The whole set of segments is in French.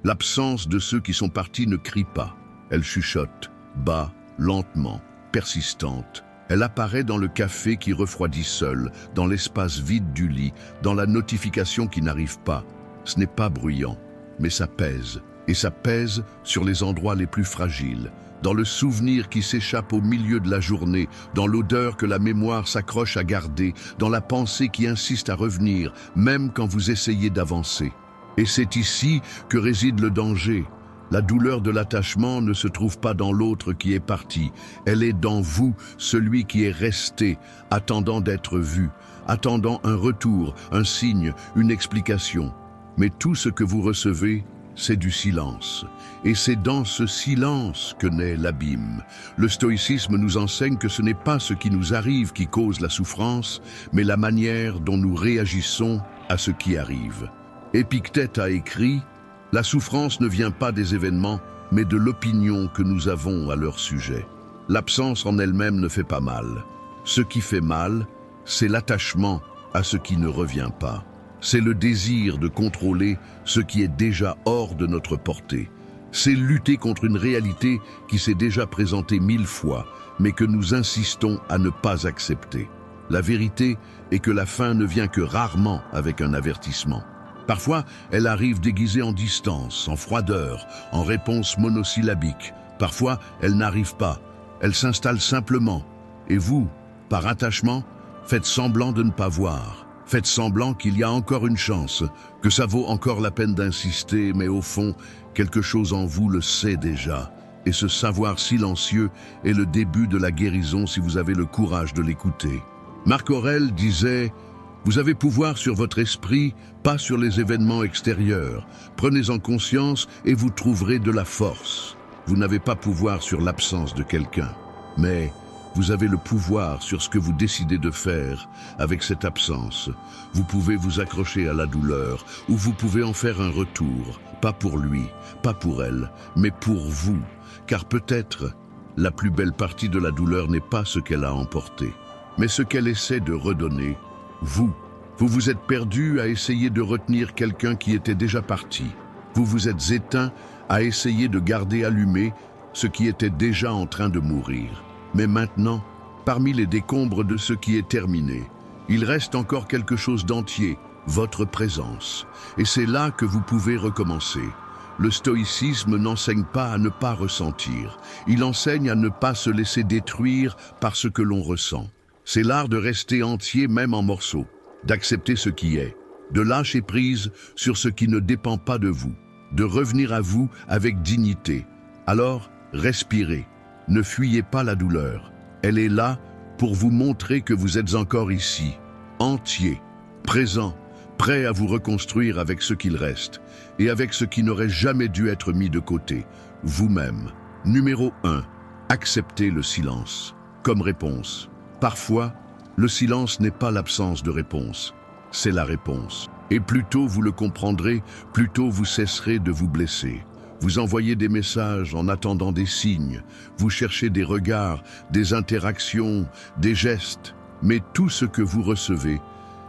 L'absence de ceux qui sont partis ne crie pas. Elle chuchote, bas, lentement, persistante. Elle apparaît dans le café qui refroidit seul, dans l'espace vide du lit, dans la notification qui n'arrive pas. Ce n'est pas bruyant, mais ça pèse. Et ça pèse sur les endroits les plus fragiles, dans le souvenir qui s'échappe au milieu de la journée, dans l'odeur que la mémoire s'accroche à garder, dans la pensée qui insiste à revenir, même quand vous essayez d'avancer. Et c'est ici que réside le danger. La douleur de l'attachement ne se trouve pas dans l'autre qui est parti. Elle est dans vous, celui qui est resté, attendant d'être vu, attendant un retour, un signe, une explication. Mais tout ce que vous recevez, c'est du silence. Et c'est dans ce silence que naît l'abîme. Le stoïcisme nous enseigne que ce n'est pas ce qui nous arrive qui cause la souffrance, mais la manière dont nous réagissons à ce qui arrive. Épictète a écrit « La souffrance ne vient pas des événements, mais de l'opinion que nous avons à leur sujet. L'absence en elle-même ne fait pas mal. Ce qui fait mal, c'est l'attachement à ce qui ne revient pas. C'est le désir de contrôler ce qui est déjà hors de notre portée. C'est lutter contre une réalité qui s'est déjà présentée 1000 fois, mais que nous insistons à ne pas accepter. La vérité est que la fin ne vient que rarement avec un avertissement. Parfois, elle arrive déguisée en distance, en froideur, en réponse monosyllabique. Parfois, elle n'arrive pas. Elle s'installe simplement. Et vous, par attachement, faites semblant de ne pas voir. Faites semblant qu'il y a encore une chance, que ça vaut encore la peine d'insister, mais au fond, quelque chose en vous le sait déjà. Et ce savoir silencieux est le début de la guérison si vous avez le courage de l'écouter. Marc Aurèle disait « Vous avez pouvoir sur votre esprit, pas sur les événements extérieurs. Prenez-en conscience et vous trouverez de la force. Vous n'avez pas pouvoir sur l'absence de quelqu'un, mais vous avez le pouvoir sur ce que vous décidez de faire avec cette absence. Vous pouvez vous accrocher à la douleur ou vous pouvez en faire un retour, pas pour lui, pas pour elle, mais pour vous. Car peut-être, la plus belle partie de la douleur n'est pas ce qu'elle a emporté, mais ce qu'elle essaie de redonner. Vous vous êtes perdu à essayer de retenir quelqu'un qui était déjà parti. Vous vous êtes éteint à essayer de garder allumé ce qui était déjà en train de mourir. Mais maintenant, parmi les décombres de ce qui est terminé, il reste encore quelque chose d'entier, votre présence. Et c'est là que vous pouvez recommencer. Le stoïcisme n'enseigne pas à ne pas ressentir. Il enseigne à ne pas se laisser détruire par ce que l'on ressent. C'est l'art de rester entier même en morceaux, d'accepter ce qui est, de lâcher prise sur ce qui ne dépend pas de vous, de revenir à vous avec dignité. Alors, respirez. Ne fuyez pas la douleur. Elle est là pour vous montrer que vous êtes encore ici, entier, présent, prêt à vous reconstruire avec ce qu'il reste et avec ce qui n'aurait jamais dû être mis de côté, vous-même. Numéro 1. Acceptez le silence. Comme réponse. Parfois, le silence n'est pas l'absence de réponse, c'est la réponse. Et plus tôt vous le comprendrez, plus tôt vous cesserez de vous blesser. Vous envoyez des messages en attendant des signes, vous cherchez des regards, des interactions, des gestes, mais tout ce que vous recevez,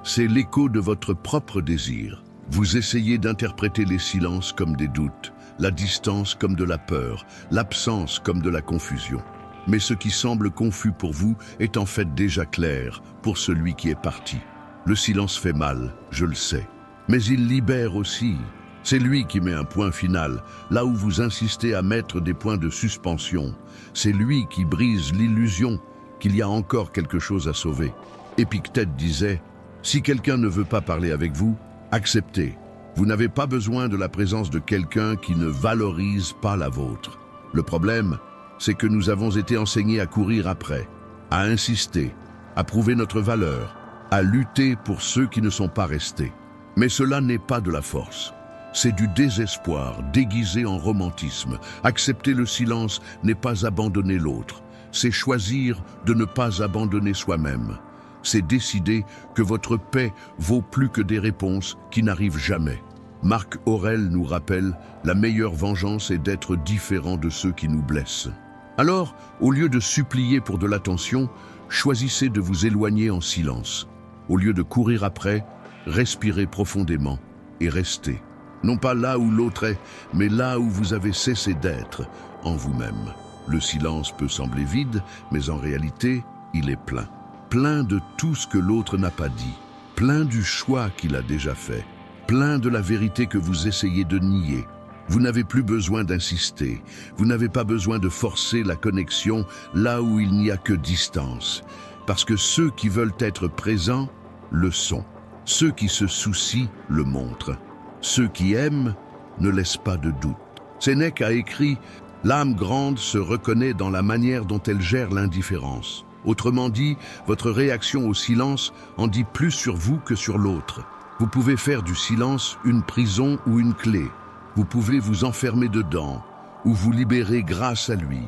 c'est l'écho de votre propre désir. Vous essayez d'interpréter les silences comme des doutes, la distance comme de la peur, l'absence comme de la confusion. Mais ce qui semble confus pour vous est en fait déjà clair pour celui qui est parti. Le silence fait mal, je le sais, mais il libère aussi. C'est lui qui met un point final, là où vous insistez à mettre des points de suspension. C'est lui qui brise l'illusion qu'il y a encore quelque chose à sauver. Épictète disait « Si quelqu'un ne veut pas parler avec vous, acceptez. Vous n'avez pas besoin de la présence de quelqu'un qui ne valorise pas la vôtre. Le problème, c'est que nous avons été enseignés à courir après, à insister, à prouver notre valeur, à lutter pour ceux qui ne sont pas restés. Mais cela n'est pas de la force. C'est du désespoir déguisé en romantisme. Accepter le silence n'est pas abandonner l'autre. C'est choisir de ne pas abandonner soi-même. C'est décider que votre paix vaut plus que des réponses qui n'arrivent jamais. Marc Aurèle nous rappelle « La meilleure vengeance est d'être différent de ceux qui nous blessent ». Alors, au lieu de supplier pour de l'attention, choisissez de vous éloigner en silence. Au lieu de courir après, respirez profondément et restez. Non pas là où l'autre est, mais là où vous avez cessé d'être, en vous-même. Le silence peut sembler vide, mais en réalité, il est plein. Plein de tout ce que l'autre n'a pas dit, plein du choix qu'il a déjà fait, plein de la vérité que vous essayez de nier. Vous n'avez plus besoin d'insister, vous n'avez pas besoin de forcer la connexion là où il n'y a que distance, parce que ceux qui veulent être présents le sont. Ceux qui se soucient le montrent. Ceux qui aiment ne laissent pas de doute. Sénèque a écrit « L'âme grande se reconnaît dans la manière dont elle gère l'indifférence ». Autrement dit, votre réaction au silence en dit plus sur vous que sur l'autre. Vous pouvez faire du silence une prison ou une clé. Vous pouvez vous enfermer dedans ou vous libérer grâce à lui.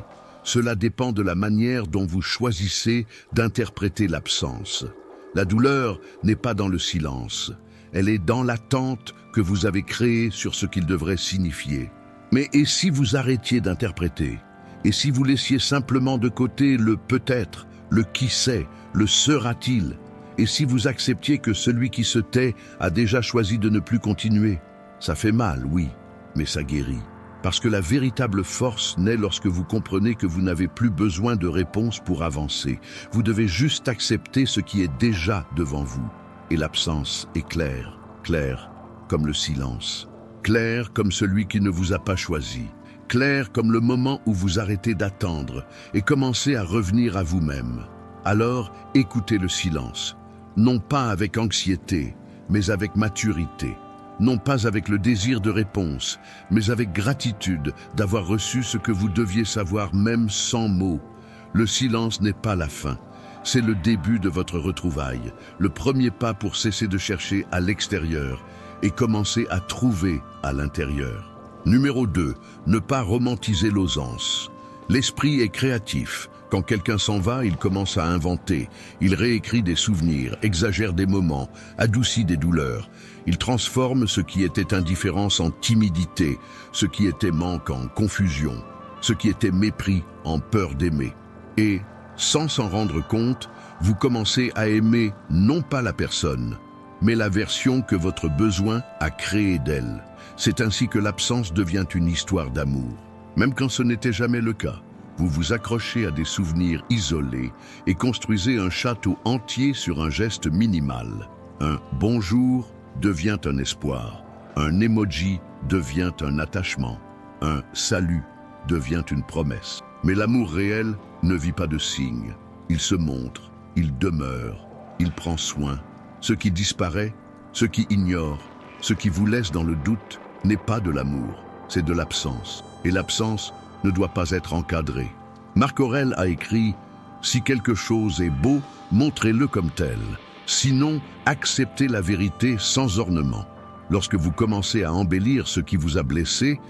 Cela dépend de la manière dont vous choisissez d'interpréter l'absence. La douleur n'est pas dans le silence. Elle est dans l'attente que vous avez créée sur ce qu'il devrait signifier. Mais et si vous arrêtiez d'interpréter? Et si vous laissiez simplement de côté le peut-être, le qui sait, le sera-t-il? Et si vous acceptiez que celui qui se tait a déjà choisi de ne plus continuer? Ça fait mal, oui, mais ça guérit. Parce que la véritable force naît lorsque vous comprenez que vous n'avez plus besoin de réponse pour avancer. Vous devez juste accepter ce qui est déjà devant vous. Et l'absence est claire, claire comme le silence. Claire comme celui qui ne vous a pas choisi. Clair comme le moment où vous arrêtez d'attendre et commencez à revenir à vous-même. Alors, écoutez le silence, non pas avec anxiété, mais avec maturité. Non pas avec le désir de réponse, mais avec gratitude d'avoir reçu ce que vous deviez savoir même sans mots. Le silence n'est pas la fin, c'est le début de votre retrouvaille, le premier pas pour cesser de chercher à l'extérieur et commencer à trouver à l'intérieur. Numéro 2, ne pas romantiser l'osance. L'esprit est créatif. Quand quelqu'un s'en va, il commence à inventer. Il réécrit des souvenirs, exagère des moments, adoucit des douleurs. Il transforme ce qui était indifférence en timidité, ce qui était manque en confusion, ce qui était mépris en peur d'aimer. Et, sans s'en rendre compte, vous commencez à aimer non pas la personne, mais la version que votre besoin a créée d'elle. C'est ainsi que l'absence devient une histoire d'amour. Même quand ce n'était jamais le cas, vous vous accrochez à des souvenirs isolés et construisez un château entier sur un geste minimal. Un bonjour devient un espoir. Un emoji devient un attachement. Un salut devient une promesse. Mais l'amour réel ne vit pas de signes. Il se montre, il demeure, il prend soin. Ce qui disparaît, ce qui ignore, ce qui vous laisse dans le doute, n'est pas de l'amour, c'est de l'absence. Et l'absence ne doit pas être encadrée. Marc Aurèle a écrit « Si quelque chose est beau, montrez-le comme tel. Sinon, acceptez la vérité sans ornement. Lorsque vous commencez à embellir ce qui vous a blessé,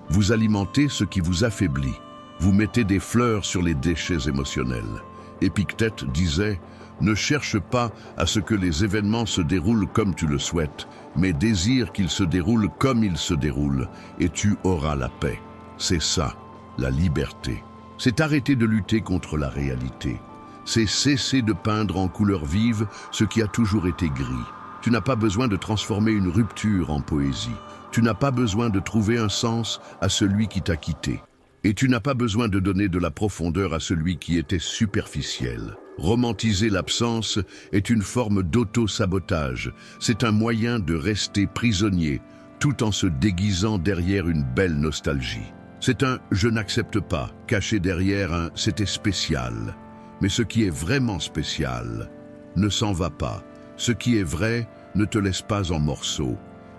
vous alimentez ce qui vous affaiblit. Vous mettez des fleurs sur les déchets émotionnels. » Épictète disait « Ne cherche pas à ce que les événements se déroulent comme tu le souhaites, mais désire qu'ils se déroulent comme ils se déroulent, et tu auras la paix. » C'est ça, la liberté. C'est arrêter de lutter contre la réalité. C'est cesser de peindre en couleurs vives ce qui a toujours été gris. Tu n'as pas besoin de transformer une rupture en poésie. Tu n'as pas besoin de trouver un sens à celui qui t'a quitté. Et tu n'as pas besoin de donner de la profondeur à celui qui était superficiel. Romantiser l'absence est une forme d'auto-sabotage. C'est un moyen de rester prisonnier, tout en se déguisant derrière une belle nostalgie. C'est un « je n'accepte pas » caché derrière un « c'était spécial ». Mais ce qui est vraiment spécial ne s'en va pas. Ce qui est vrai ne te laisse pas en morceaux.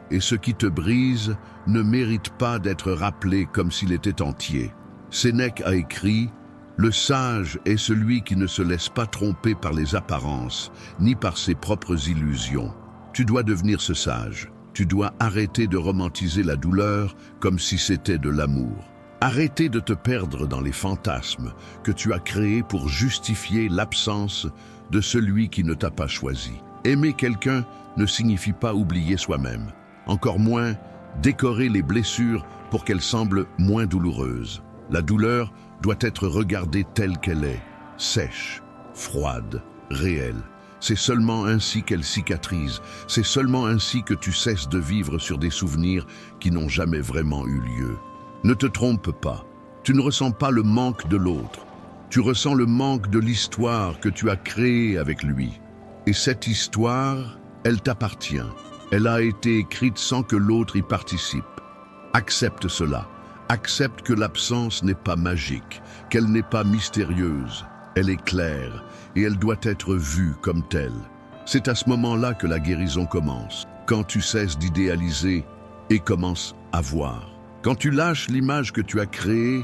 Et ce qui te brise ne mérite pas d'être rappelé comme s'il était entier. Sénèque a écrit « Le sage est celui qui ne se laisse pas tromper par les apparences, ni par ses propres illusions. » Tu dois devenir ce sage. Tu dois arrêter de romantiser la douleur comme si c'était de l'amour. Arrêter de te perdre dans les fantasmes que tu as créés pour justifier l'absence de celui qui ne t'a pas choisi. Aimer quelqu'un ne signifie pas oublier soi-même. Encore moins décorer les blessures pour qu'elles semblent moins douloureuses. La douleur doit être regardée telle qu'elle est, sèche, froide, réelle. C'est seulement ainsi qu'elle cicatrise, c'est seulement ainsi que tu cesses de vivre sur des souvenirs qui n'ont jamais vraiment eu lieu. Ne te trompe pas, tu ne ressens pas le manque de l'autre, tu ressens le manque de l'histoire que tu as créée avec lui. Et cette histoire, elle t'appartient, elle a été écrite sans que l'autre y participe. Accepte cela, accepte que l'absence n'est pas magique, qu'elle n'est pas mystérieuse, elle est claire et elle doit être vue comme telle. C'est à ce moment-là que la guérison commence, quand tu cesses d'idéaliser et commences à voir. Quand tu lâches l'image que tu as créée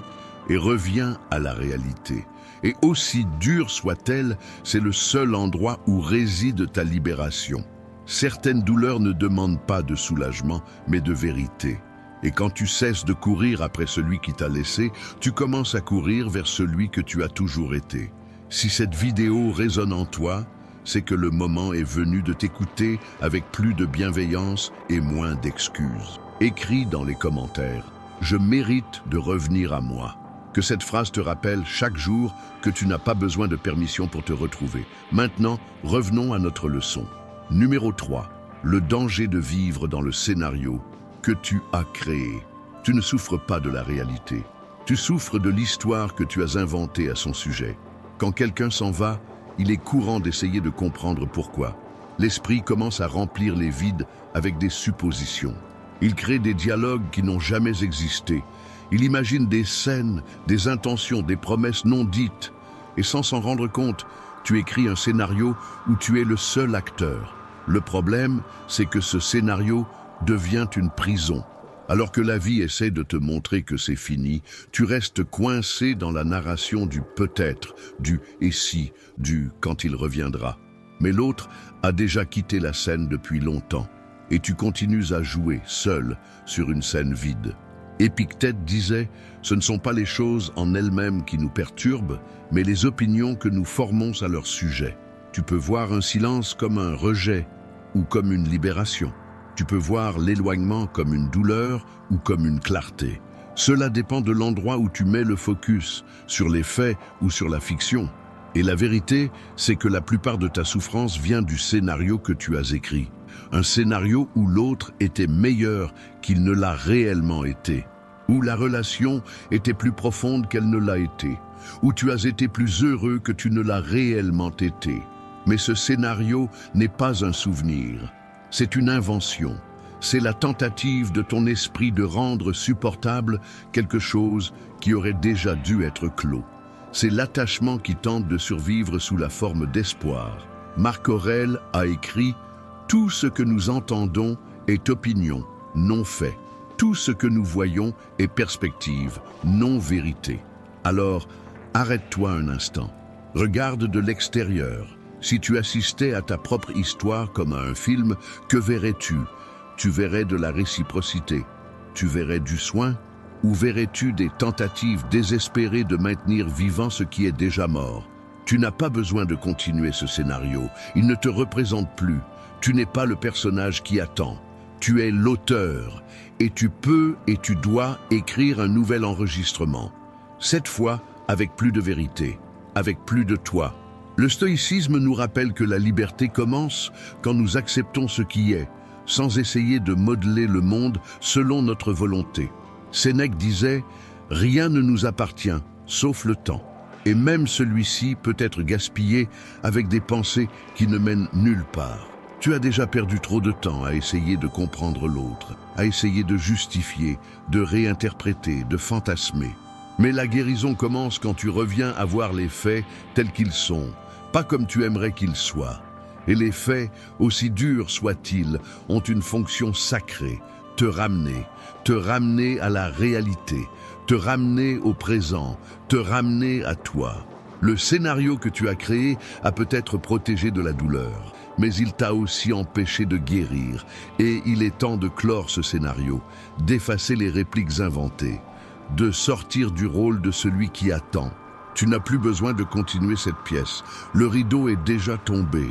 et reviens à la réalité. Et aussi dure soit-elle, c'est le seul endroit où réside ta libération. Certaines douleurs ne demandent pas de soulagement, mais de vérité. Et quand tu cesses de courir après celui qui t'a laissé, tu commences à courir vers celui que tu as toujours été. Si cette vidéo résonne en toi, c'est que le moment est venu de t'écouter avec plus de bienveillance et moins d'excuses. Écris dans les commentaires « Je mérite de revenir à moi ». Que cette phrase te rappelle chaque jour que tu n'as pas besoin de permission pour te retrouver. Maintenant, revenons à notre leçon. Numéro 3. Le danger de vivre dans le scénario que tu as créé. Tu ne souffres pas de la réalité. Tu souffres de l'histoire que tu as inventée à son sujet. Quand quelqu'un s'en va, il est courant d'essayer de comprendre pourquoi. L'esprit commence à remplir les vides avec des suppositions. Il crée des dialogues qui n'ont jamais existé. Il imagine des scènes, des intentions, des promesses non dites. Et sans s'en rendre compte, tu écris un scénario où tu es le seul acteur. Le problème, c'est que ce scénario devient une prison. Alors que la vie essaie de te montrer que c'est fini, tu restes coincé dans la narration du peut-être, du et si, du quand il reviendra. Mais l'autre a déjà quitté la scène depuis longtemps, et tu continues à jouer seul sur une scène vide. Épictète disait « Ce ne sont pas les choses en elles-mêmes qui nous perturbent, mais les opinions que nous formons à leur sujet. » Tu peux voir un silence comme un rejet ou comme une libération. Tu peux voir l'éloignement comme une douleur ou comme une clarté. Cela dépend de l'endroit où tu mets le focus, sur les faits ou sur la fiction. Et la vérité, c'est que la plupart de ta souffrance vient du scénario que tu as écrit. Un scénario où l'autre était meilleur qu'il ne l'a réellement été. Où la relation était plus profonde qu'elle ne l'a été. Où tu as été plus heureux que tu ne l'as réellement été. Mais ce scénario n'est pas un souvenir. C'est une invention. C'est la tentative de ton esprit de rendre supportable quelque chose qui aurait déjà dû être clos. C'est l'attachement qui tente de survivre sous la forme d'espoir. Marc Aurèle a écrit « Tout ce que nous entendons est opinion, non fait. Tout ce que nous voyons est perspective, non vérité. » Alors, arrête-toi un instant. Regarde de l'extérieur. Si tu assistais à ta propre histoire comme à un film, que verrais-tu? Tu verrais de la réciprocité. Tu verrais du soin? Ou verrais-tu des tentatives désespérées de maintenir vivant ce qui est déjà mort? Tu n'as pas besoin de continuer ce scénario. Il ne te représente plus. Tu n'es pas le personnage qui attend. Tu es l'auteur. Et tu peux et tu dois écrire un nouvel enregistrement. Cette fois, avec plus de vérité, avec plus de toi. Le stoïcisme nous rappelle que la liberté commence quand nous acceptons ce qui est, sans essayer de modeler le monde selon notre volonté. Sénèque disait « Rien ne nous appartient, sauf le temps. Et même celui-ci peut être gaspillé avec des pensées qui ne mènent nulle part. » Tu as déjà perdu trop de temps à essayer de comprendre l'autre, à essayer de justifier, de réinterpréter, de fantasmer. Mais la guérison commence quand tu reviens à voir les faits tels qu'ils sont, pas comme tu aimerais qu'ils soient. Et les faits, aussi durs soient-ils, ont une fonction sacrée, te ramener à la réalité, te ramener au présent, te ramener à toi. Le scénario que tu as créé a peut-être protégé de la douleur, mais il t'a aussi empêché de guérir, et il est temps de clore ce scénario, d'effacer les répliques inventées, de sortir du rôle de celui qui attend. Tu n'as plus besoin de continuer cette pièce. Le rideau est déjà tombé.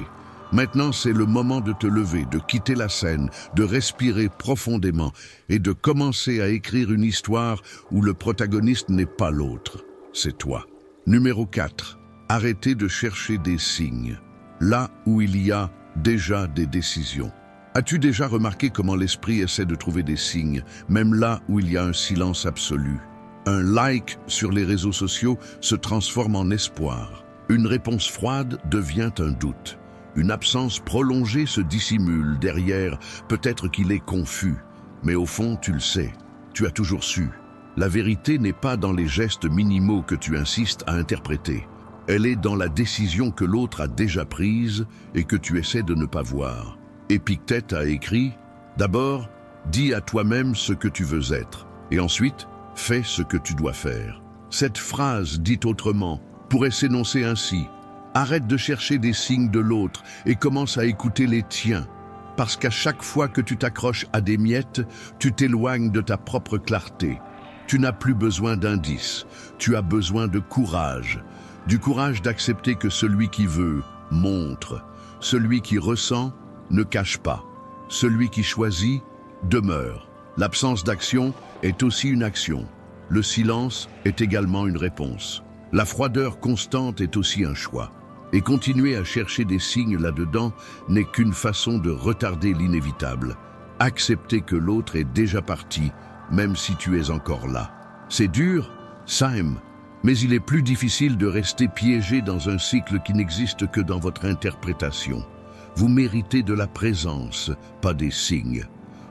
Maintenant, c'est le moment de te lever, de quitter la scène, de respirer profondément et de commencer à écrire une histoire où le protagoniste n'est pas l'autre, c'est toi. Numéro 4. Arrêtez de chercher des signes. là où il y a déjà des décisions. As-tu déjà remarqué comment l'esprit essaie de trouver des signes, même là où il y a un silence absolu? Un like sur les réseaux sociaux se transforme en espoir. Une réponse froide devient un doute. Une absence prolongée se dissimule derrière, peut-être qu'il est confus. Mais au fond, tu le sais, tu as toujours su. La vérité n'est pas dans les gestes minimaux que tu insistes à interpréter. Elle est dans la décision que l'autre a déjà prise et que tu essaies de ne pas voir. Épictète a écrit « D'abord, dis à toi-même ce que tu veux être, et ensuite, fais ce que tu dois faire. » Cette phrase, dite autrement, pourrait s'énoncer ainsi « Arrête de chercher des signes de l'autre et commence à écouter les tiens, parce qu'à chaque fois que tu t'accroches à des miettes, tu t'éloignes de ta propre clarté. Tu n'as plus besoin d'indices, tu as besoin de courage. Du courage d'accepter que celui qui veut, montre. Celui qui ressent, ne cache pas. Celui qui choisit, demeure. L'absence d'action est aussi une action. Le silence est également une réponse. La froideur constante est aussi un choix. Et continuer à chercher des signes là-dedans n'est qu'une façon de retarder l'inévitable. Accepter que l'autre est déjà parti, même si tu es encore là. C'est dur, Sam, mais il est plus difficile de rester piégé dans un cycle qui n'existe que dans votre interprétation. Vous méritez de la présence, pas des signes.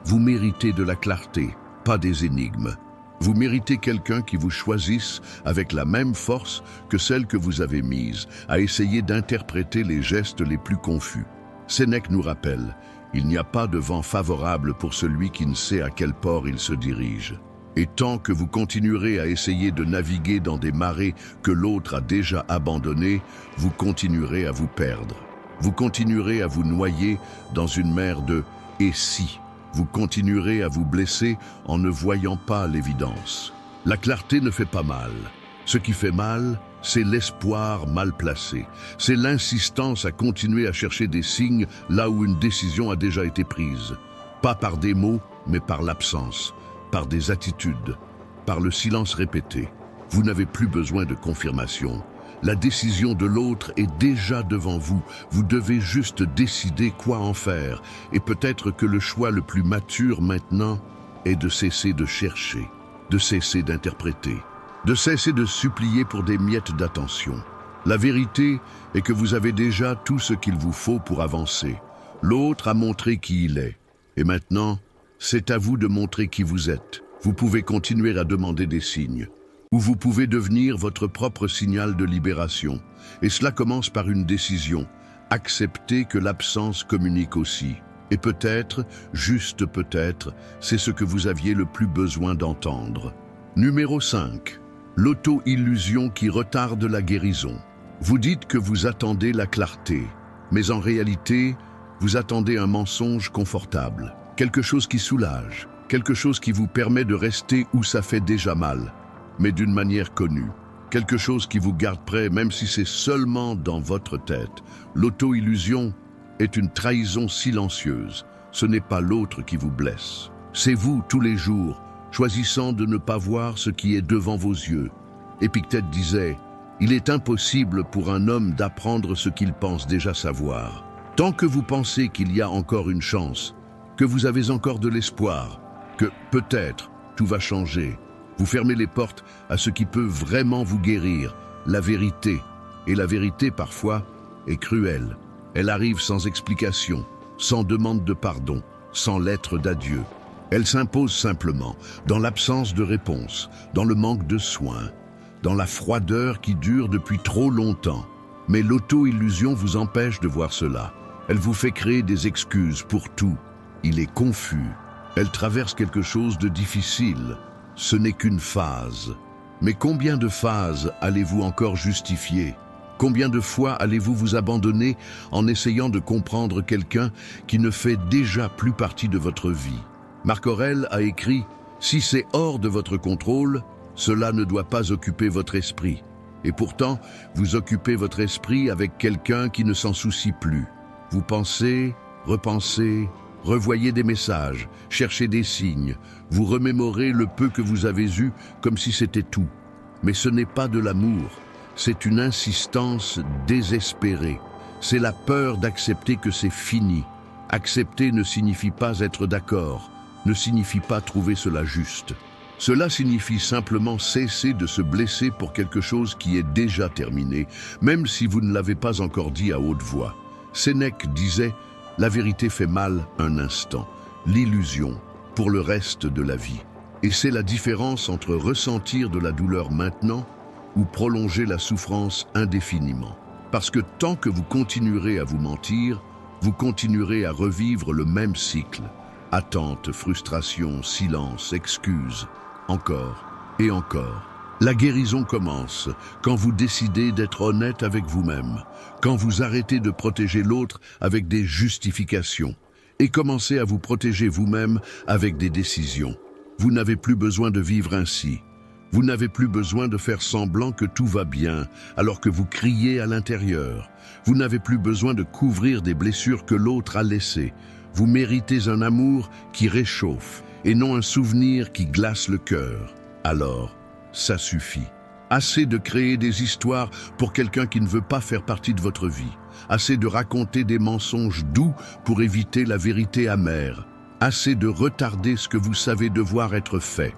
Vous méritez de la clarté, pas des énigmes. Vous méritez quelqu'un qui vous choisisse avec la même force que celle que vous avez mise à essayer d'interpréter les gestes les plus confus. Sénèque nous rappelle, il n'y a pas de vent favorable pour celui qui ne sait à quel port il se dirige. Et tant que vous continuerez à essayer de naviguer dans des marées que l'autre a déjà abandonnées, vous continuerez à vous perdre. Vous continuerez à vous noyer dans une mer de « et si ». Vous continuerez à vous blesser en ne voyant pas l'évidence. La clarté ne fait pas mal. Ce qui fait mal, c'est l'espoir mal placé. C'est l'insistance à continuer à chercher des signes là où une décision a déjà été prise. Pas par des mots, mais par l'absence, par des attitudes, par le silence répété. Vous n'avez plus besoin de confirmation. La décision de l'autre est déjà devant vous. Vous devez juste décider quoi en faire. Et peut-être que le choix le plus mature maintenant est de cesser de chercher, de cesser d'interpréter, de cesser de supplier pour des miettes d'attention. La vérité est que vous avez déjà tout ce qu'il vous faut pour avancer. L'autre a montré qui il est. Et maintenant, c'est à vous de montrer qui vous êtes. Vous pouvez continuer à demander des signes. Ou vous pouvez devenir votre propre signal de libération. Et cela commence par une décision. Accepter que l'absence communique aussi. Et peut-être, juste peut-être, c'est ce que vous aviez le plus besoin d'entendre. Numéro 5. L'auto-illusion qui retarde la guérison. Vous dites que vous attendez la clarté, mais en réalité, vous attendez un mensonge confortable. Quelque chose qui soulage, quelque chose qui vous permet de rester où ça fait déjà mal. Mais d'une manière connue. Quelque chose qui vous garde prêt, même si c'est seulement dans votre tête. L'auto-illusion est une trahison silencieuse. Ce n'est pas l'autre qui vous blesse. C'est vous, tous les jours, choisissant de ne pas voir ce qui est devant vos yeux. Épictète disait « Il est impossible pour un homme d'apprendre ce qu'il pense déjà savoir. Tant que vous pensez qu'il y a encore une chance, que vous avez encore de l'espoir, que peut-être tout va changer, vous fermez les portes à ce qui peut vraiment vous guérir, la vérité. Et la vérité, parfois, est cruelle. Elle arrive sans explication, sans demande de pardon, sans lettre d'adieu. Elle s'impose simplement, dans l'absence de réponse, dans le manque de soins, dans la froideur qui dure depuis trop longtemps. Mais l'auto-illusion vous empêche de voir cela. Elle vous fait créer des excuses pour tout. Il est confus. Elle traverse quelque chose de difficile. Ce n'est qu'une phase. Mais combien de phases allez-vous encore justifier? Combien de fois allez-vous vous abandonner en essayant de comprendre quelqu'un qui ne fait déjà plus partie de votre vie? Marc Aurèle a écrit « Si c'est hors de votre contrôle, cela ne doit pas occuper votre esprit. Et pourtant, vous occupez votre esprit avec quelqu'un qui ne s'en soucie plus. Vous pensez, repensez, revoyez des messages, cherchez des signes, vous remémorez le peu que vous avez eu comme si c'était tout. Mais ce n'est pas de l'amour, c'est une insistance désespérée. C'est la peur d'accepter que c'est fini. Accepter ne signifie pas être d'accord, ne signifie pas trouver cela juste. Cela signifie simplement cesser de se blesser pour quelque chose qui est déjà terminé, même si vous ne l'avez pas encore dit à haute voix. Sénèque disait « La vérité fait mal un instant, l'illusion pour le reste de la vie ». Et c'est la différence entre ressentir de la douleur maintenant ou prolonger la souffrance indéfiniment. Parce que tant que vous continuerez à vous mentir, vous continuerez à revivre le même cycle. Attente, frustration, silence, excuses, encore et encore. La guérison commence quand vous décidez d'être honnête avec vous-même, quand vous arrêtez de protéger l'autre avec des justifications et commencez à vous protéger vous-même avec des décisions. Vous n'avez plus besoin de vivre ainsi. Vous n'avez plus besoin de faire semblant que tout va bien alors que vous criez à l'intérieur. Vous n'avez plus besoin de couvrir des blessures que l'autre a laissées. Vous méritez un amour qui réchauffe et non un souvenir qui glace le cœur. Alors, ça suffit. Assez de créer des histoires pour quelqu'un qui ne veut pas faire partie de votre vie. Assez de raconter des mensonges doux pour éviter la vérité amère. Assez de retarder ce que vous savez devoir être fait.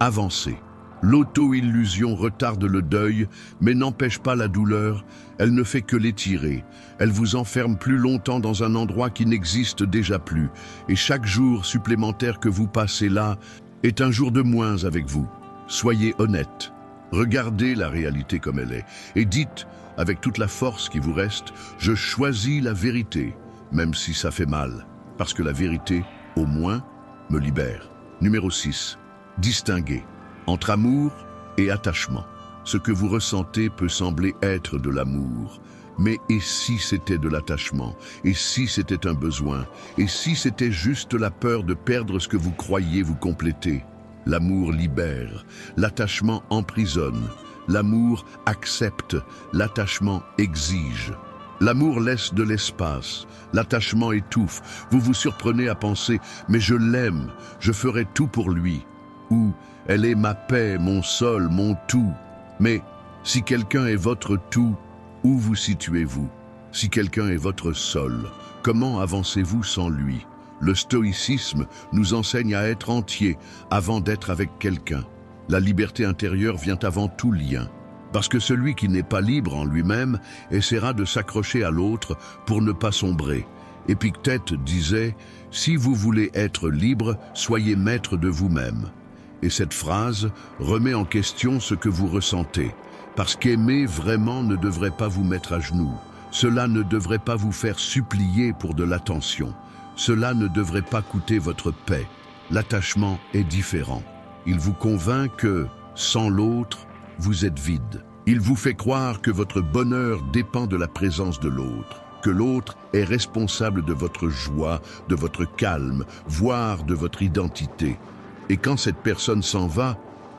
Avancez. L'auto-illusion retarde le deuil, mais n'empêche pas la douleur. Elle ne fait que l'étirer. Elle vous enferme plus longtemps dans un endroit qui n'existe déjà plus. Et chaque jour supplémentaire que vous passez là est un jour de moins avec vous. Soyez honnête. Regardez la réalité comme elle est. Et dites, avec toute la force qui vous reste, je choisis la vérité, même si ça fait mal. Parce que la vérité, au moins, me libère. Numéro 6. Distinguer entre amour et attachement. Ce que vous ressentez peut sembler être de l'amour. Mais et si c'était de l'attachement? Et si c'était un besoin? Et si c'était juste la peur de perdre ce que vous croyez vous compléter? L'amour libère, l'attachement emprisonne. L'amour accepte, l'attachement exige. L'amour laisse de l'espace, l'attachement étouffe. Vous vous surprenez à penser « mais je l'aime, je ferai tout pour lui » ou « elle est ma paix, mon sol, mon tout ». Mais si quelqu'un est votre tout, où vous situez-vous? Si quelqu'un est votre sol, comment avancez-vous sans lui? Le stoïcisme nous enseigne à être entier avant d'être avec quelqu'un. La liberté intérieure vient avant tout lien. Parce que celui qui n'est pas libre en lui-même essaiera de s'accrocher à l'autre pour ne pas sombrer. Épictète disait « Si vous voulez être libre, soyez maître de vous-même ». Et cette phrase remet en question ce que vous ressentez. Parce qu'aimer vraiment ne devrait pas vous mettre à genoux. Cela ne devrait pas vous faire supplier pour de l'attention. Cela ne devrait pas coûter votre paix. L'attachement est différent. Il vous convainc que, sans l'autre, vous êtes vide. Il vous fait croire que votre bonheur dépend de la présence de l'autre, que l'autre est responsable de votre joie, de votre calme, voire de votre identité. Et quand cette personne s'en va,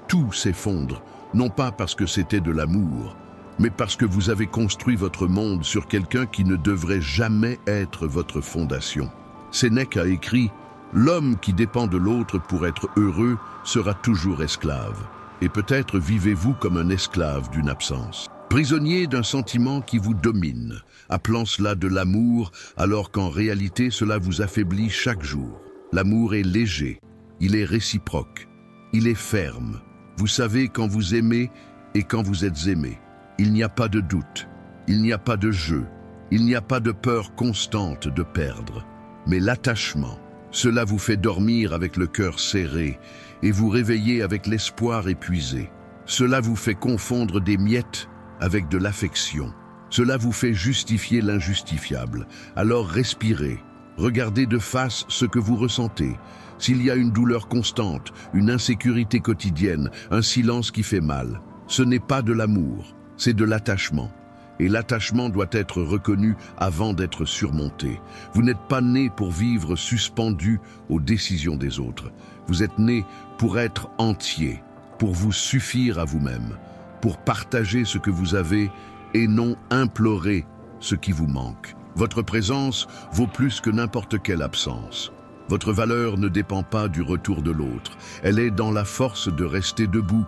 tout s'effondre, non pas parce que c'était de l'amour, mais parce que vous avez construit votre monde sur quelqu'un qui ne devrait jamais être votre fondation. Sénèque a écrit « L'homme qui dépend de l'autre pour être heureux sera toujours esclave. » Et peut-être vivez-vous comme un esclave d'une absence. Prisonnier d'un sentiment qui vous domine, appelant cela de l'amour, alors qu'en réalité cela vous affaiblit chaque jour. L'amour est léger, il est réciproque, il est ferme. Vous savez quand vous aimez et quand vous êtes aimé. Il n'y a pas de doute, il n'y a pas de jeu, il n'y a pas de peur constante de perdre. Mais l'attachement, cela vous fait dormir avec le cœur serré et vous réveiller avec l'espoir épuisé. Cela vous fait confondre des miettes avec de l'affection. Cela vous fait justifier l'injustifiable. Alors respirez, regardez de face ce que vous ressentez. S'il y a une douleur constante, une insécurité quotidienne, un silence qui fait mal, ce n'est pas de l'amour, c'est de l'attachement. Et l'attachement doit être reconnu avant d'être surmonté. Vous n'êtes pas né pour vivre suspendu aux décisions des autres. Vous êtes né pour être entier, pour vous suffire à vous-même, pour partager ce que vous avez et non implorer ce qui vous manque. Votre présence vaut plus que n'importe quelle absence. Votre valeur ne dépend pas du retour de l'autre. Elle est dans la force de rester debout,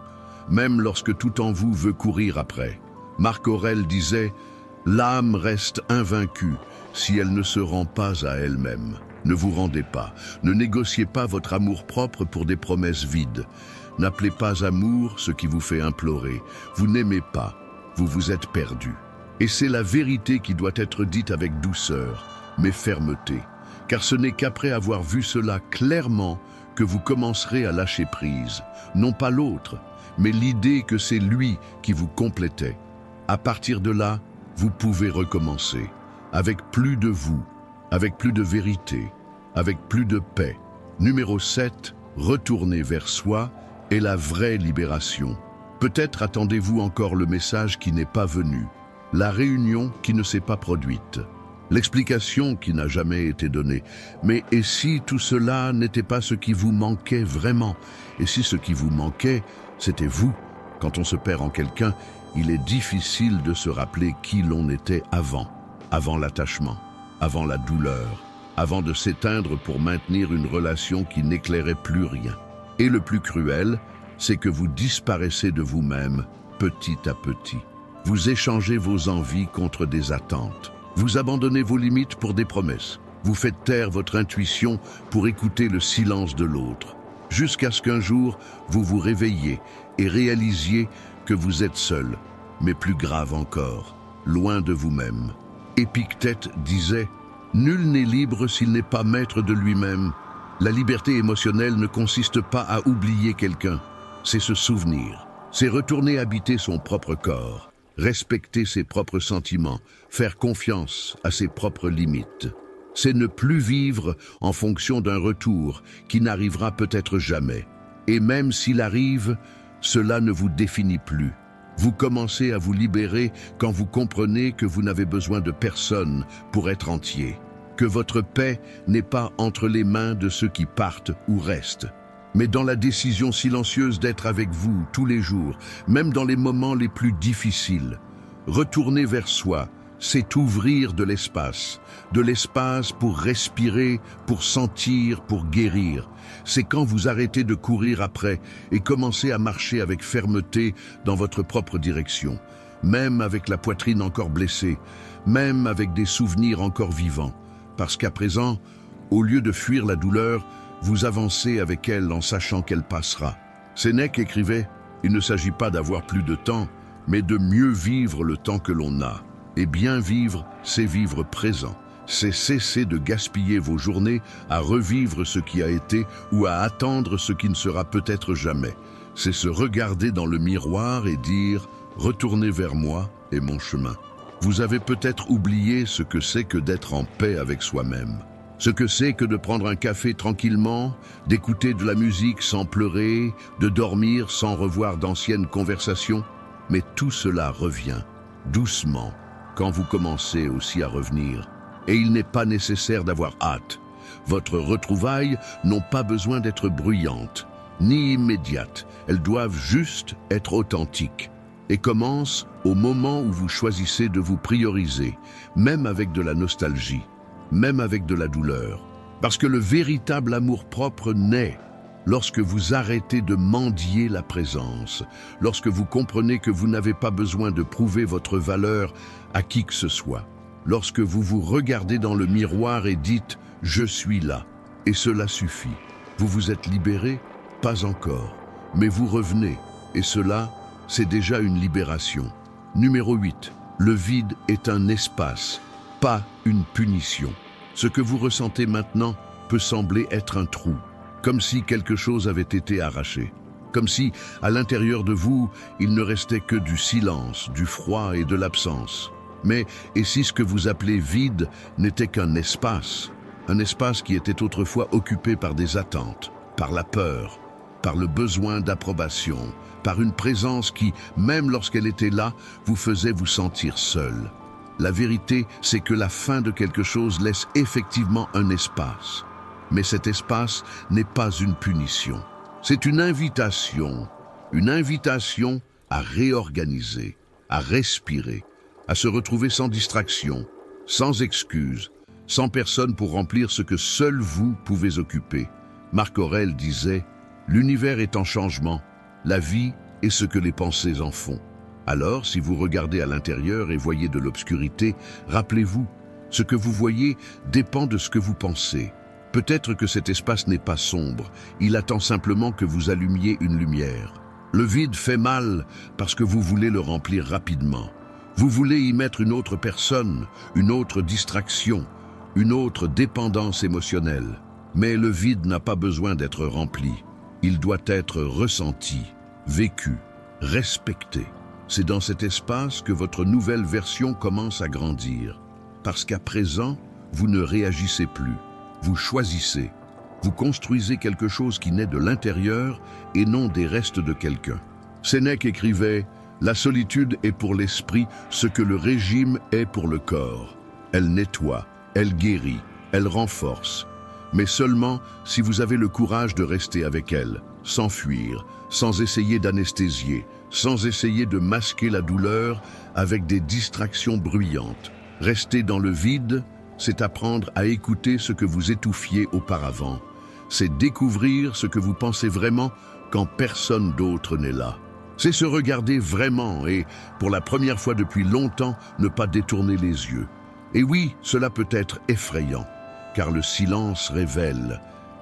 même lorsque tout en vous veut courir après. Marc Aurèle disait « L'âme reste invaincue si elle ne se rend pas à elle-même. Ne vous rendez pas, ne négociez pas votre amour-propre pour des promesses vides. N'appelez pas amour ce qui vous fait implorer. Vous n'aimez pas, vous vous êtes perdu. Et c'est la vérité qui doit être dite avec douceur, mais fermeté. Car ce n'est qu'après avoir vu cela clairement que vous commencerez à lâcher prise. Non pas l'autre, mais l'idée que c'est lui qui vous complétait. À partir de là, vous pouvez recommencer, avec plus de vous, avec plus de vérité, avec plus de paix. Numéro 7, retourner vers soi est la vraie libération. Peut-être attendez-vous encore le message qui n'est pas venu, la réunion qui ne s'est pas produite, l'explication qui n'a jamais été donnée. Mais et si tout cela n'était pas ce qui vous manquait vraiment? Et si ce qui vous manquait, c'était vous? Quand on se perd en quelqu'un, il est difficile de se rappeler qui l'on était avant l'attachement, avant la douleur, avant de s'éteindre pour maintenir une relation qui n'éclairait plus rien. Et le plus cruel, c'est que vous disparaissez de vous-même petit à petit. Vous échangez vos envies contre des attentes. Vous abandonnez vos limites pour des promesses. Vous faites taire votre intuition pour écouter le silence de l'autre. Jusqu'à ce qu'un jour, vous vous réveilliez et réalisiez que vous êtes seul, mais plus grave encore, loin de vous-même. Épictète disait « Nul n'est libre s'il n'est pas maître de lui-même ». La liberté émotionnelle ne consiste pas à oublier quelqu'un, c'est se souvenir, c'est retourner habiter son propre corps, respecter ses propres sentiments, faire confiance à ses propres limites. C'est ne plus vivre en fonction d'un retour qui n'arrivera peut-être jamais. Et même s'il arrive, cela ne vous définit plus. Vous commencez à vous libérer quand vous comprenez que vous n'avez besoin de personne pour être entier, que votre paix n'est pas entre les mains de ceux qui partent ou restent, mais dans la décision silencieuse d'être avec vous tous les jours, même dans les moments les plus difficiles. Retourner vers soi, c'est ouvrir de l'espace pour respirer, pour sentir, pour guérir. C'est quand vous arrêtez de courir après et commencez à marcher avec fermeté dans votre propre direction, même avec la poitrine encore blessée, même avec des souvenirs encore vivants. Parce qu'à présent, au lieu de fuir la douleur, vous avancez avec elle en sachant qu'elle passera. Sénèque écrivait « Il ne s'agit pas d'avoir plus de temps, mais de mieux vivre le temps que l'on a. Et bien vivre, c'est vivre présent. C'est cesser de gaspiller vos journées à revivre ce qui a été ou à attendre ce qui ne sera peut-être jamais. C'est se regarder dans le miroir et dire « Retournez vers moi et mon chemin ». Vous avez peut-être oublié ce que c'est que d'être en paix avec soi-même. Ce que c'est que de prendre un café tranquillement, d'écouter de la musique sans pleurer, de dormir sans revoir d'anciennes conversations. Mais tout cela revient, doucement, quand vous commencez aussi à revenir. Et il n'est pas nécessaire d'avoir hâte. Votre retrouvailles n'ont pas besoin d'être bruyantes, ni immédiates. Elles doivent juste être authentiques. Et commencent au moment où vous choisissez de vous prioriser, même avec de la nostalgie, même avec de la douleur. Parce que le véritable amour-propre naît lorsque vous arrêtez de mendier la présence, lorsque vous comprenez que vous n'avez pas besoin de prouver votre valeur à qui que ce soit, lorsque vous vous regardez dans le miroir et dites « Je suis là » et cela suffit. Vous vous êtes libéré? Pas encore, mais vous revenez et cela, c'est déjà une libération. Numéro 8. Le vide est un espace, pas une punition. Ce que vous ressentez maintenant peut sembler être un trou, comme si quelque chose avait été arraché. Comme si, à l'intérieur de vous, il ne restait que du silence, du froid et de l'absence. Mais, et si ce que vous appelez vide n'était qu'un espace qui était autrefois occupé par des attentes, par la peur, par le besoin d'approbation, par une présence qui, même lorsqu'elle était là, vous faisait vous sentir seul. La vérité, c'est que la fin de quelque chose laisse effectivement un espace. Mais cet espace n'est pas une punition. C'est une invitation à réorganiser, à respirer, à se retrouver sans distraction, sans excuse, sans personne pour remplir ce que seul vous pouvez occuper. Marc Aurèle disait « L'univers est en changement, la vie est ce que les pensées en font. Alors, si vous regardez à l'intérieur et voyez de l'obscurité, rappelez-vous, ce que vous voyez dépend de ce que vous pensez. Peut-être que cet espace n'est pas sombre, il attend simplement que vous allumiez une lumière. Le vide fait mal parce que vous voulez le remplir rapidement. Vous voulez y mettre une autre personne, une autre distraction, une autre dépendance émotionnelle. Mais le vide n'a pas besoin d'être rempli. Il doit être ressenti, vécu, respecté. C'est dans cet espace que votre nouvelle version commence à grandir. Parce qu'à présent, vous ne réagissez plus. Vous choisissez. Vous construisez quelque chose qui naît de l'intérieur et non des restes de quelqu'un. Sénèque écrivait « La solitude est pour l'esprit ce que le régime est pour le corps. Elle nettoie, elle guérit, elle renforce. Mais seulement si vous avez le courage de rester avec elle, sans fuir, sans essayer d'anesthésier, sans essayer de masquer la douleur avec des distractions bruyantes. Rester dans le vide, c'est apprendre à écouter ce que vous étouffiez auparavant. C'est découvrir ce que vous pensez vraiment quand personne d'autre n'est là. C'est se regarder vraiment et, pour la première fois depuis longtemps, ne pas détourner les yeux. Et oui, cela peut être effrayant, car le silence révèle,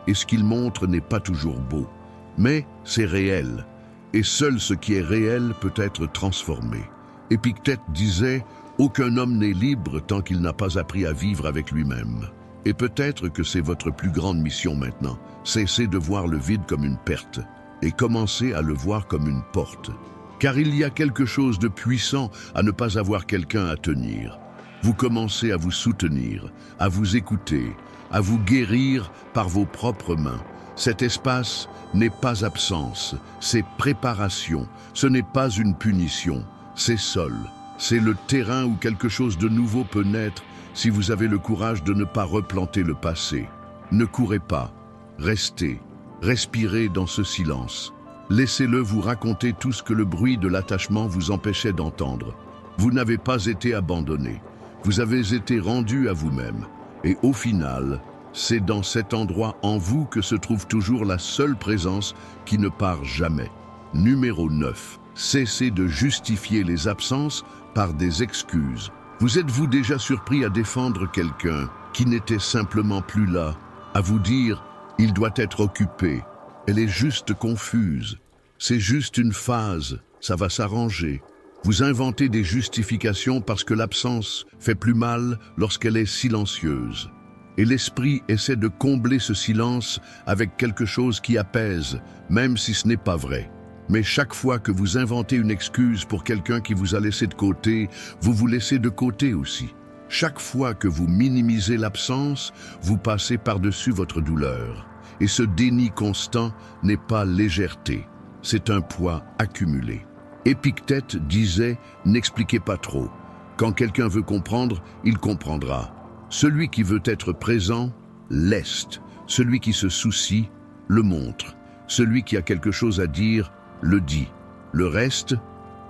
et ce qu'il montre n'est pas toujours beau. Mais c'est réel, et seul ce qui est réel peut être transformé. Épictète disait « Aucun homme n'est libre tant qu'il n'a pas appris à vivre avec lui-même ». Et peut-être que c'est votre plus grande mission maintenant. Cessez de voir le vide comme une perte et commencez à le voir comme une porte. Car il y a quelque chose de puissant à ne pas avoir quelqu'un à tenir. Vous commencez à vous soutenir, à vous écouter, à vous guérir par vos propres mains. Cet espace n'est pas absence, c'est préparation. Ce n'est pas une punition, c'est sol. C'est le terrain où quelque chose de nouveau peut naître si vous avez le courage de ne pas replanter le passé. Ne courez pas, restez, respirez dans ce silence. Laissez-le vous raconter tout ce que le bruit de l'attachement vous empêchait d'entendre. Vous n'avez pas été abandonné, vous avez été rendu à vous-même. Et au final, c'est dans cet endroit en vous que se trouve toujours la seule présence qui ne part jamais. Numéro 9. Cessez de justifier les absences par des excuses. Vous êtes-vous déjà surpris à défendre quelqu'un qui n'était simplement plus là, à vous dire « il doit être occupé, elle est juste confuse, c'est juste une phase, ça va s'arranger ». Vous inventez des justifications parce que l'absence fait plus mal lorsqu'elle est silencieuse. Et l'esprit essaie de combler ce silence avec quelque chose qui apaise, même si ce n'est pas vrai. Mais chaque fois que vous inventez une excuse pour quelqu'un qui vous a laissé de côté, vous vous laissez de côté aussi. Chaque fois que vous minimisez l'absence, vous passez par-dessus votre douleur. Et ce déni constant n'est pas légèreté, c'est un poids accumulé. Épictète disait « N'expliquez pas trop. Quand quelqu'un veut comprendre, il comprendra. Celui qui veut être présent, leste. Celui qui se soucie, le montre. Celui qui a quelque chose à dire, le dit. Le reste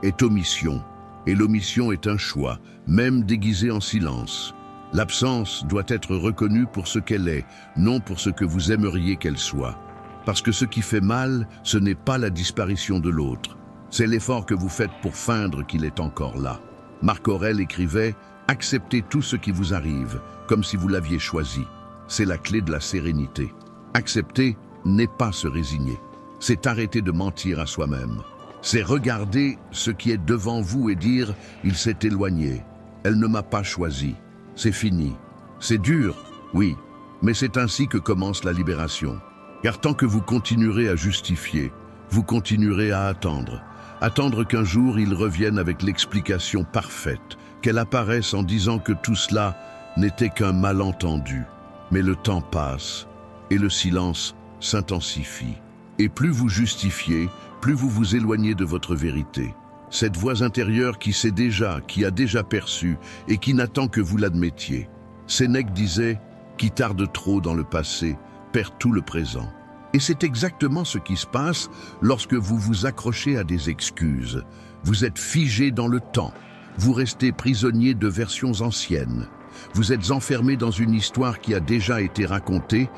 est omission, et l'omission est un choix, même déguisé en silence. L'absence doit être reconnue pour ce qu'elle est, non pour ce que vous aimeriez qu'elle soit. Parce que ce qui fait mal, ce n'est pas la disparition de l'autre. C'est l'effort que vous faites pour feindre qu'il est encore là. Marc Aurèle écrivait « Acceptez tout ce qui vous arrive, comme si vous l'aviez choisi. C'est la clé de la sérénité. Accepter n'est pas se résigner. C'est arrêter de mentir à soi-même. C'est regarder ce qui est devant vous et dire « il s'est éloigné, elle ne m'a pas choisi, c'est fini ». C'est dur, oui, mais c'est ainsi que commence la libération. Car tant que vous continuerez à justifier, vous continuerez à attendre. Attendre qu'un jour il revienne avec l'explication parfaite, qu'elle apparaisse en disant que tout cela n'était qu'un malentendu. Mais le temps passe et le silence s'intensifie. Et plus vous justifiez, plus vous vous éloignez de votre vérité. Cette voix intérieure qui sait déjà, qui a déjà perçu et qui n'attend que vous l'admettiez. Sénèque disait « Qui tarde trop dans le passé perd tout le présent ». Et c'est exactement ce qui se passe lorsque vous vous accrochez à des excuses. Vous êtes figé dans le temps. Vous restez prisonnier de versions anciennes. Vous êtes enfermé dans une histoire qui a déjà été racontée,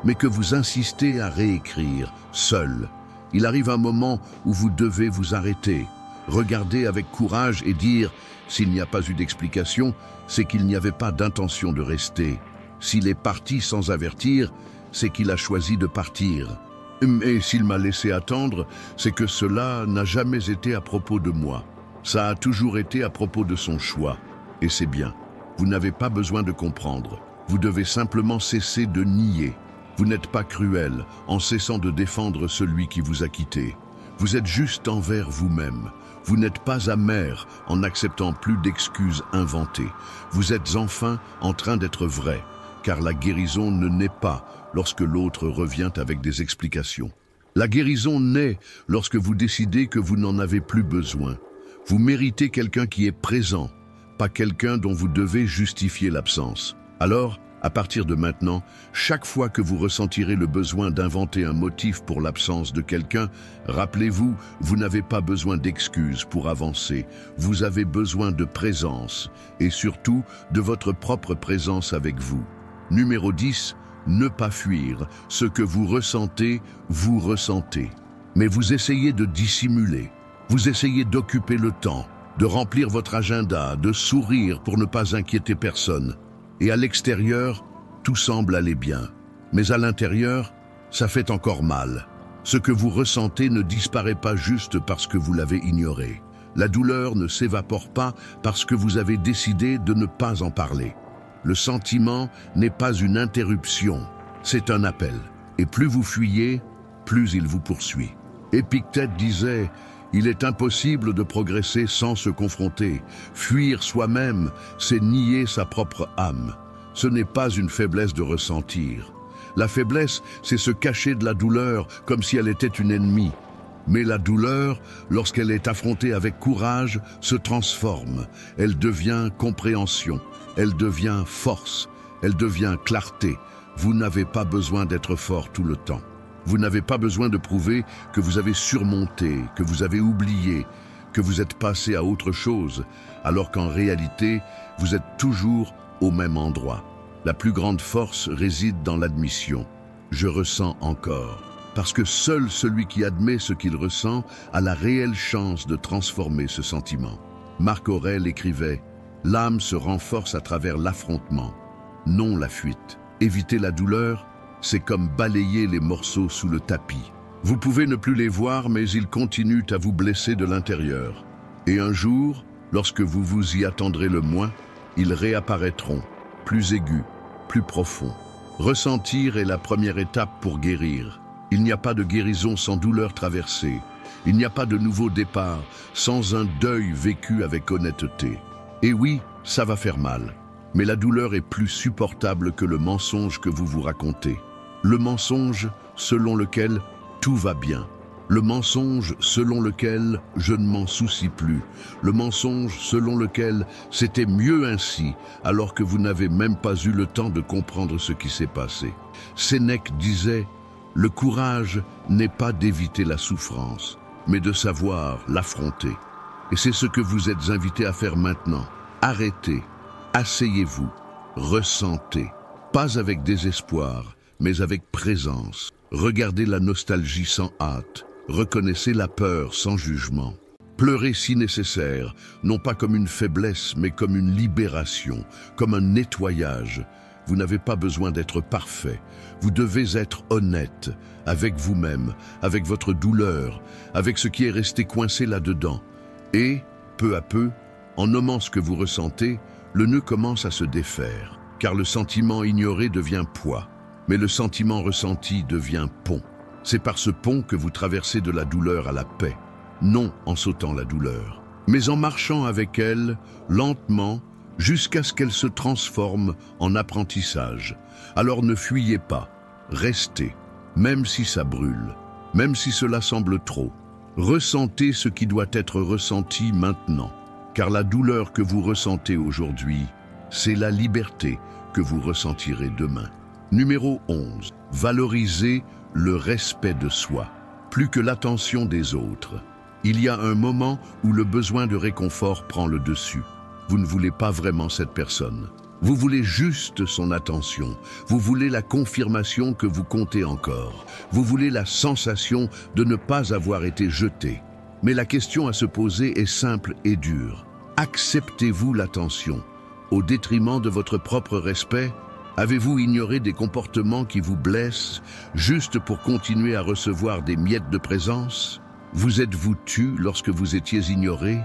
mais que vous insistez à réécrire, seul. Il arrive un moment où vous devez vous arrêter, Regarder avec courage et dire « s'il n'y a pas eu d'explication, c'est qu'il n'y avait pas d'intention de rester. S'il est parti sans avertir, c'est qu'il a choisi de partir. Et s'il m'a laissé attendre, c'est que cela n'a jamais été à propos de moi. Ça a toujours été à propos de son choix. Et c'est bien. Vous n'avez pas besoin de comprendre. Vous devez simplement cesser de nier. Vous n'êtes pas cruel en cessant de défendre celui qui vous a quitté. Vous êtes juste envers vous-même. Vous n'êtes pas amer en n'acceptant plus d'excuses inventées. Vous êtes enfin en train d'être vrai, car la guérison ne naît pas lorsque l'autre revient avec des explications. La guérison naît lorsque vous décidez que vous n'en avez plus besoin. Vous méritez quelqu'un qui est présent, pas quelqu'un dont vous devez justifier l'absence. Alors, à partir de maintenant, chaque fois que vous ressentirez le besoin d'inventer un motif pour l'absence de quelqu'un, rappelez-vous, vous n'avez pas besoin d'excuses pour avancer. Vous avez besoin de présence et surtout de votre propre présence avec vous. Numéro 10, ne pas fuir. Ce que vous ressentez, vous ressentez. Mais vous essayez de dissimuler. Vous essayez d'occuper le temps, de remplir votre agenda, de sourire pour ne pas inquiéter personne. Et à l'extérieur, tout semble aller bien. Mais à l'intérieur, ça fait encore mal. Ce que vous ressentez ne disparaît pas juste parce que vous l'avez ignoré. La douleur ne s'évapore pas parce que vous avez décidé de ne pas en parler. Le sentiment n'est pas une interruption, c'est un appel. Et plus vous fuyez, plus il vous poursuit. Épictète disait « Il est impossible de progresser sans se confronter. Fuir soi-même, c'est nier sa propre âme. Ce n'est pas une faiblesse de ressentir. La faiblesse, c'est se cacher de la douleur comme si elle était une ennemie. Mais la douleur, lorsqu'elle est affrontée avec courage, se transforme. Elle devient compréhension, elle devient force, elle devient clarté. Vous n'avez pas besoin d'être fort tout le temps. Vous n'avez pas besoin de prouver que vous avez surmonté, que vous avez oublié, que vous êtes passé à autre chose, alors qu'en réalité, vous êtes toujours au même endroit. La plus grande force réside dans l'admission. Je ressens encore. Parce que seul celui qui admet ce qu'il ressent a la réelle chance de transformer ce sentiment. Marc Aurèle écrivait « L'âme se renforce à travers l'affrontement, non la fuite. Éviter la douleur, c'est comme balayer les morceaux sous le tapis. Vous pouvez ne plus les voir, mais ils continuent à vous blesser de l'intérieur. Et un jour, lorsque vous vous y attendrez le moins, ils réapparaîtront, plus aigus, plus profonds. Ressentir est la première étape pour guérir. Il n'y a pas de guérison sans douleur traversée. Il n'y a pas de nouveau départ sans un deuil vécu avec honnêteté. Et oui, ça va faire mal. Mais la douleur est plus supportable que le mensonge que vous vous racontez. Le mensonge selon lequel tout va bien. Le mensonge selon lequel je ne m'en soucie plus. Le mensonge selon lequel c'était mieux ainsi, alors que vous n'avez même pas eu le temps de comprendre ce qui s'est passé. Sénèque disait « Le courage n'est pas d'éviter la souffrance, mais de savoir l'affronter. » Et c'est ce que vous êtes invités à faire maintenant. Arrêtez, asseyez-vous, ressentez. Pas avec désespoir, mais avec présence. Regardez la nostalgie sans hâte. Reconnaissez la peur sans jugement. Pleurez si nécessaire, non pas comme une faiblesse, mais comme une libération, comme un nettoyage. Vous n'avez pas besoin d'être parfait. Vous devez être honnête avec vous-même, avec votre douleur, avec ce qui est resté coincé là-dedans. Et, peu à peu, en nommant ce que vous ressentez, le nœud commence à se défaire, car le sentiment ignoré devient poids, mais le sentiment ressenti devient pont. C'est par ce pont que vous traversez de la douleur à la paix, non en sautant la douleur, mais en marchant avec elle, lentement, jusqu'à ce qu'elle se transforme en apprentissage. Alors ne fuyez pas, restez, même si ça brûle, même si cela semble trop. Ressentez ce qui doit être ressenti maintenant, car la douleur que vous ressentez aujourd'hui, c'est la liberté que vous ressentirez demain. Numéro 11. Valorisez le respect de soi, plus que l'attention des autres. Il y a un moment où le besoin de réconfort prend le dessus. Vous ne voulez pas vraiment cette personne. Vous voulez juste son attention. Vous voulez la confirmation que vous comptez encore. Vous voulez la sensation de ne pas avoir été jeté. Mais la question à se poser est simple et dure. Acceptez-vous l'attention au détriment de votre propre respect? Avez-vous ignoré des comportements qui vous blessent juste pour continuer à recevoir des miettes de présence? Vous êtes-vous tu lorsque vous étiez ignoré?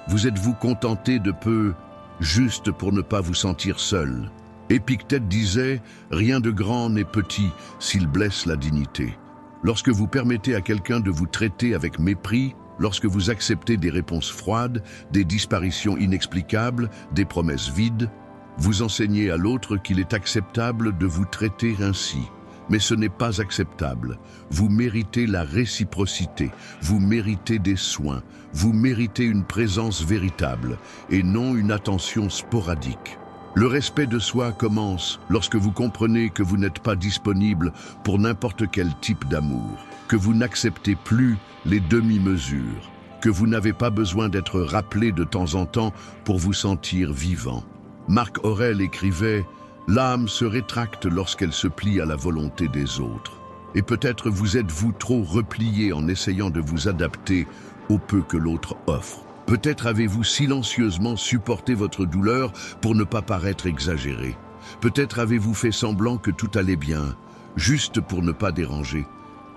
Vous êtes-vous contenté de peu juste pour ne pas vous sentir seul? Épictète disait « Rien de grand n'est petit s'il blesse la dignité ». Lorsque vous permettez à quelqu'un de vous traiter avec mépris, lorsque vous acceptez des réponses froides, des disparitions inexplicables, des promesses vides, vous enseignez à l'autre qu'il est acceptable de vous traiter ainsi. Mais ce n'est pas acceptable. Vous méritez la réciprocité, vous méritez des soins, vous méritez une présence véritable et non une attention sporadique. Le respect de soi commence lorsque vous comprenez que vous n'êtes pas disponible pour n'importe quel type d'amour, que vous n'acceptez plus les demi-mesures, que vous n'avez pas besoin d'être rappelé de temps en temps pour vous sentir vivant. Marc Aurèle écrivait « L'âme se rétracte lorsqu'elle se plie à la volonté des autres ». Et peut-être vous êtes-vous trop replié en essayant de vous adapter au peu que l'autre offre. Peut-être avez-vous silencieusement supporté votre douleur pour ne pas paraître exagéré. Peut-être avez-vous fait semblant que tout allait bien, juste pour ne pas déranger.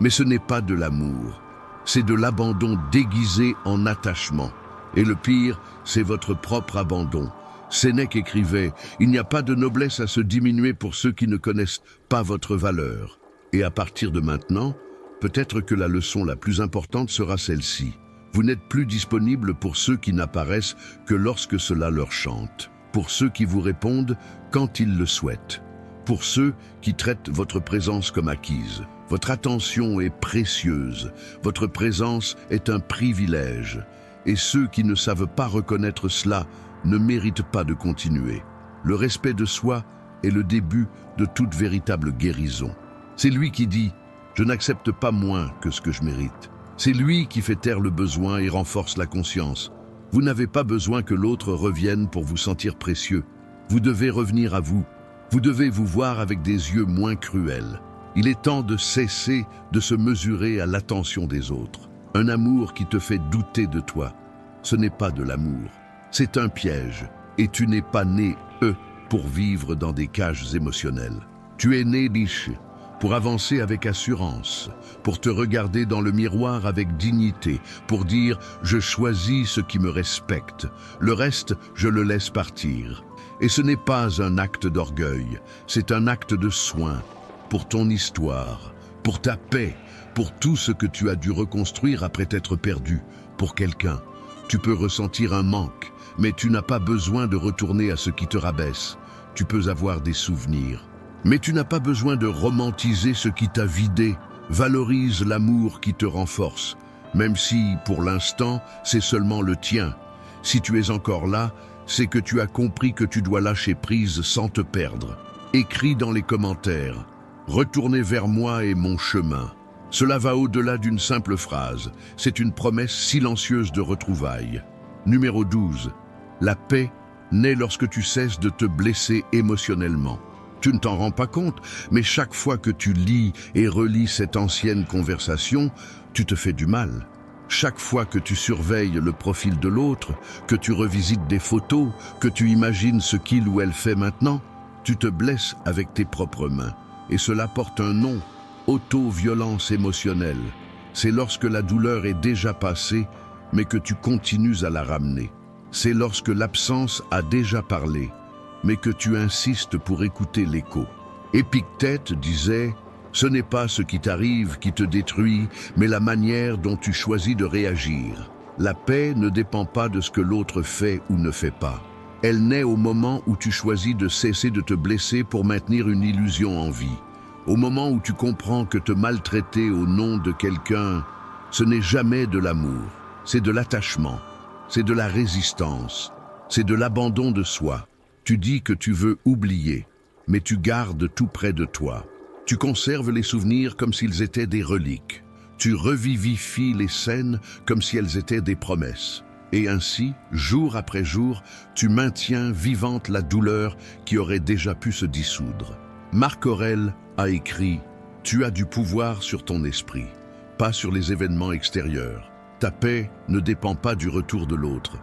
Mais ce n'est pas de l'amour, c'est de l'abandon déguisé en attachement. Et le pire, c'est votre propre abandon. Sénèque écrivait « Il n'y a pas de noblesse à se diminuer pour ceux qui ne connaissent pas votre valeur. » Et à partir de maintenant, peut-être que la leçon la plus importante sera celle-ci. Vous n'êtes plus disponible pour ceux qui n'apparaissent que lorsque cela leur chante, pour ceux qui vous répondent quand ils le souhaitent, pour ceux qui traitent votre présence comme acquise. Votre attention est précieuse, votre présence est un privilège, et ceux qui ne savent pas reconnaître cela ne méritent pas de continuer. Le respect de soi est le début de toute véritable guérison. C'est lui qui dit « Je n'accepte pas moins que ce que je mérite ». C'est lui qui fait taire le besoin et renforce la conscience. Vous n'avez pas besoin que l'autre revienne pour vous sentir précieux. Vous devez revenir à vous. Vous devez vous voir avec des yeux moins cruels. Il est temps de cesser de se mesurer à l'attention des autres. Un amour qui te fait douter de toi, ce n'est pas de l'amour. C'est un piège, et tu n'es pas né, pour vivre dans des cages émotionnelles. Tu es né riche, pour avancer avec assurance, pour te regarder dans le miroir avec dignité, pour dire « je choisis ce qui me respecte, le reste, je le laisse partir ». Et ce n'est pas un acte d'orgueil, c'est un acte de soin, pour ton histoire, pour ta paix, pour tout ce que tu as dû reconstruire après t'être perdu, pour quelqu'un. Tu peux ressentir un manque, mais tu n'as pas besoin de retourner à ce qui te rabaisse. Tu peux avoir des souvenirs. Mais tu n'as pas besoin de romantiser ce qui t'a vidé. Valorise l'amour qui te renforce, même si, pour l'instant, c'est seulement le tien. Si tu es encore là, c'est que tu as compris que tu dois lâcher prise sans te perdre. Écris dans les commentaires « Retournez vers moi et mon chemin ». Cela va au-delà d'une simple phrase. C'est une promesse silencieuse de retrouvailles. Numéro 12. La paix naît lorsque tu cesses de te blesser émotionnellement. Tu ne t'en rends pas compte, mais chaque fois que tu lis et relis cette ancienne conversation, tu te fais du mal. Chaque fois que tu surveilles le profil de l'autre, que tu revisites des photos, que tu imagines ce qu'il ou elle fait maintenant, tu te blesses avec tes propres mains. Et cela porte un nom, auto-violence émotionnelle. C'est lorsque la douleur est déjà passée, mais que tu continues à la ramener. C'est lorsque l'absence a déjà parlé, mais que tu insistes pour écouter l'écho. Épictète disait « Ce n'est pas ce qui t'arrive qui te détruit, mais la manière dont tu choisis de réagir. La paix ne dépend pas de ce que l'autre fait ou ne fait pas. Elle naît au moment où tu choisis de cesser de te blesser pour maintenir une illusion en vie. Au moment où tu comprends que te maltraiter au nom de quelqu'un, ce n'est jamais de l'amour, c'est de l'attachement, c'est de la résistance, c'est de l'abandon de soi. Tu dis que tu veux oublier, mais tu gardes tout près de toi. Tu conserves les souvenirs comme s'ils étaient des reliques. Tu revivifies les scènes comme si elles étaient des promesses. Et ainsi, jour après jour, tu maintiens vivante la douleur qui aurait déjà pu se dissoudre. Marc Aurèle a écrit « Tu as du pouvoir sur ton esprit, pas sur les événements extérieurs. Ta paix ne dépend pas du retour de l'autre.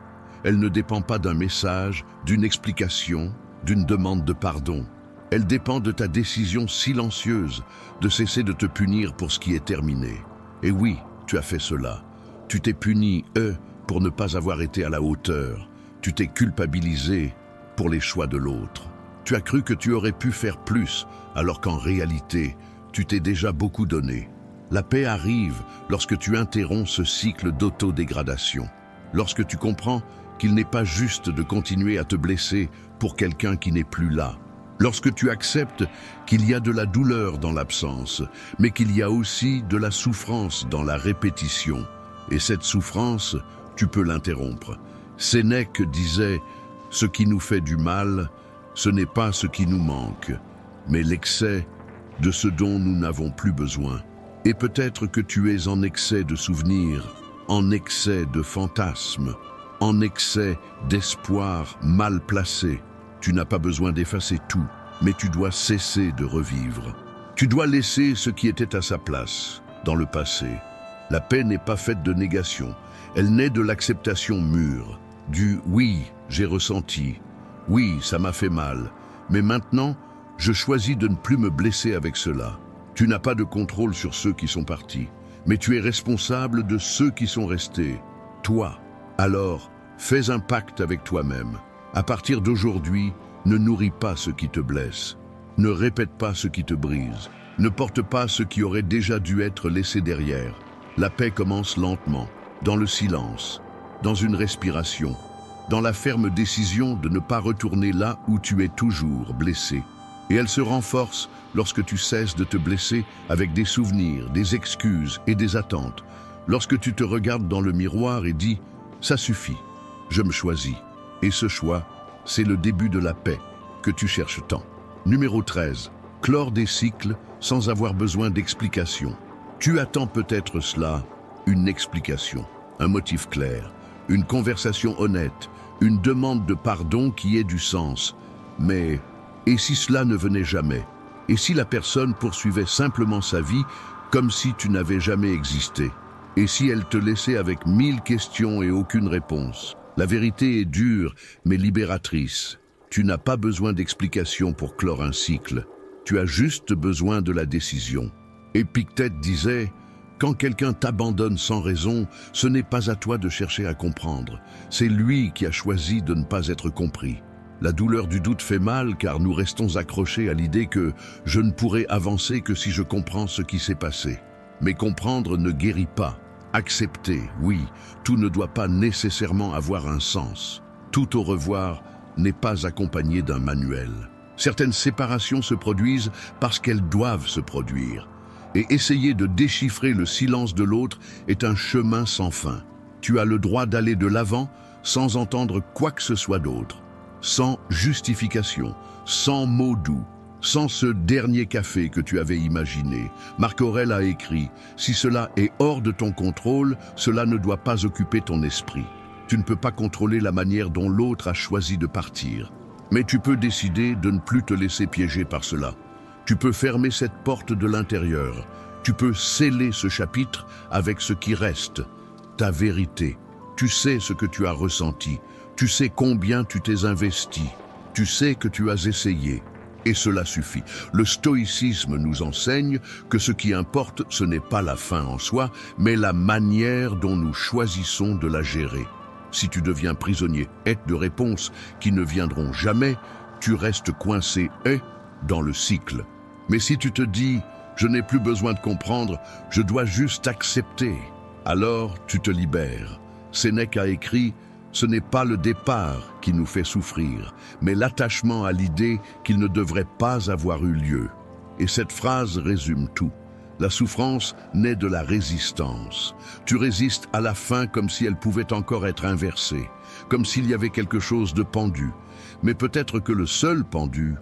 Elle ne dépend pas d'un message, d'une explication, d'une demande de pardon. Elle dépend de ta décision silencieuse de cesser de te punir pour ce qui est terminé. Et oui, tu as fait cela. Tu t'es puni, pour ne pas avoir été à la hauteur. Tu t'es culpabilisé pour les choix de l'autre. Tu as cru que tu aurais pu faire plus, alors qu'en réalité, tu t'es déjà beaucoup donné. La paix arrive lorsque tu interromps ce cycle d'autodégradation. Lorsque tu comprends qu'il n'est pas juste de continuer à te blesser pour quelqu'un qui n'est plus là. Lorsque tu acceptes qu'il y a de la douleur dans l'absence, mais qu'il y a aussi de la souffrance dans la répétition. Et cette souffrance, tu peux l'interrompre. Sénèque disait « Ce qui nous fait du mal, ce n'est pas ce qui nous manque, mais l'excès de ce dont nous n'avons plus besoin. » Et peut-être que tu es en excès de souvenirs, en excès de fantasmes, en excès d'espoir mal placé. Tu n'as pas besoin d'effacer tout, mais tu dois cesser de revivre. Tu dois laisser ce qui était à sa place, dans le passé. La paix n'est pas faite de négation, elle naît de l'acceptation mûre, du « oui, j'ai ressenti »,« oui, ça m'a fait mal, mais maintenant, je choisis de ne plus me blesser avec cela ». Tu n'as pas de contrôle sur ceux qui sont partis, mais tu es responsable de ceux qui sont restés, toi. Alors, fais un pacte avec toi-même. À partir d'aujourd'hui, ne nourris pas ce qui te blesse. Ne répète pas ce qui te brise. Ne porte pas ce qui aurait déjà dû être laissé derrière. La paix commence lentement, dans le silence, dans une respiration, dans la ferme décision de ne pas retourner là où tu es toujours blessé. Et elle se renforce lorsque tu cesses de te blesser avec des souvenirs, des excuses et des attentes. Lorsque tu te regardes dans le miroir et dis « ça suffit, je me choisis ». Et ce choix, c'est le début de la paix que tu cherches tant. Numéro 13. Clore des cycles sans avoir besoin d'explication. Tu attends peut-être cela, une explication, un motif clair, une conversation honnête, une demande de pardon qui ait du sens. Mais, et si cela ne venait jamais? Et si la personne poursuivait simplement sa vie comme si tu n'avais jamais existé? Et si elle te laissait avec 1000 questions et aucune réponse? La vérité est dure, mais libératrice. Tu n'as pas besoin d'explication pour clore un cycle. Tu as juste besoin de la décision. Épictète disait « Quand quelqu'un t'abandonne sans raison, ce n'est pas à toi de chercher à comprendre. C'est lui qui a choisi de ne pas être compris. » La douleur du doute fait mal car nous restons accrochés à l'idée que je ne pourrai avancer que si je comprends ce qui s'est passé. Mais comprendre ne guérit pas. Accepter, oui, tout ne doit pas nécessairement avoir un sens. Tout au revoir n'est pas accompagné d'un manuel. Certaines séparations se produisent parce qu'elles doivent se produire. Et essayer de déchiffrer le silence de l'autre est un chemin sans fin. Tu as le droit d'aller de l'avant sans entendre quoi que ce soit d'autre. Sans justification, sans mots doux, sans ce dernier café que tu avais imaginé. Marc Aurèle a écrit « Si cela est hors de ton contrôle, cela ne doit pas occuper ton esprit. Tu ne peux pas contrôler la manière dont l'autre a choisi de partir. Mais tu peux décider de ne plus te laisser piéger par cela. Tu peux fermer cette porte de l'intérieur. Tu peux sceller ce chapitre avec ce qui reste, ta vérité. Tu sais ce que tu as ressenti. Tu sais combien tu t'es investi. Tu sais que tu as essayé. Et cela suffit. Le stoïcisme nous enseigne que ce qui importe, ce n'est pas la fin en soi, mais la manière dont nous choisissons de la gérer. Si tu deviens prisonnier de réponses qui ne viendront jamais, tu restes coincé dans le cycle. Mais si tu te dis « je n'ai plus besoin de comprendre, je dois juste accepter », alors tu te libères. Sénèque a écrit « Ce n'est pas le départ qui nous fait souffrir, mais l'attachement à l'idée qu'il ne devrait pas avoir eu lieu. » Et cette phrase résume tout. La souffrance naît de la résistance. Tu résistes à la fin comme si elle pouvait encore être inversée, comme s'il y avait quelque chose de pendu. Mais peut-être que le seul pendu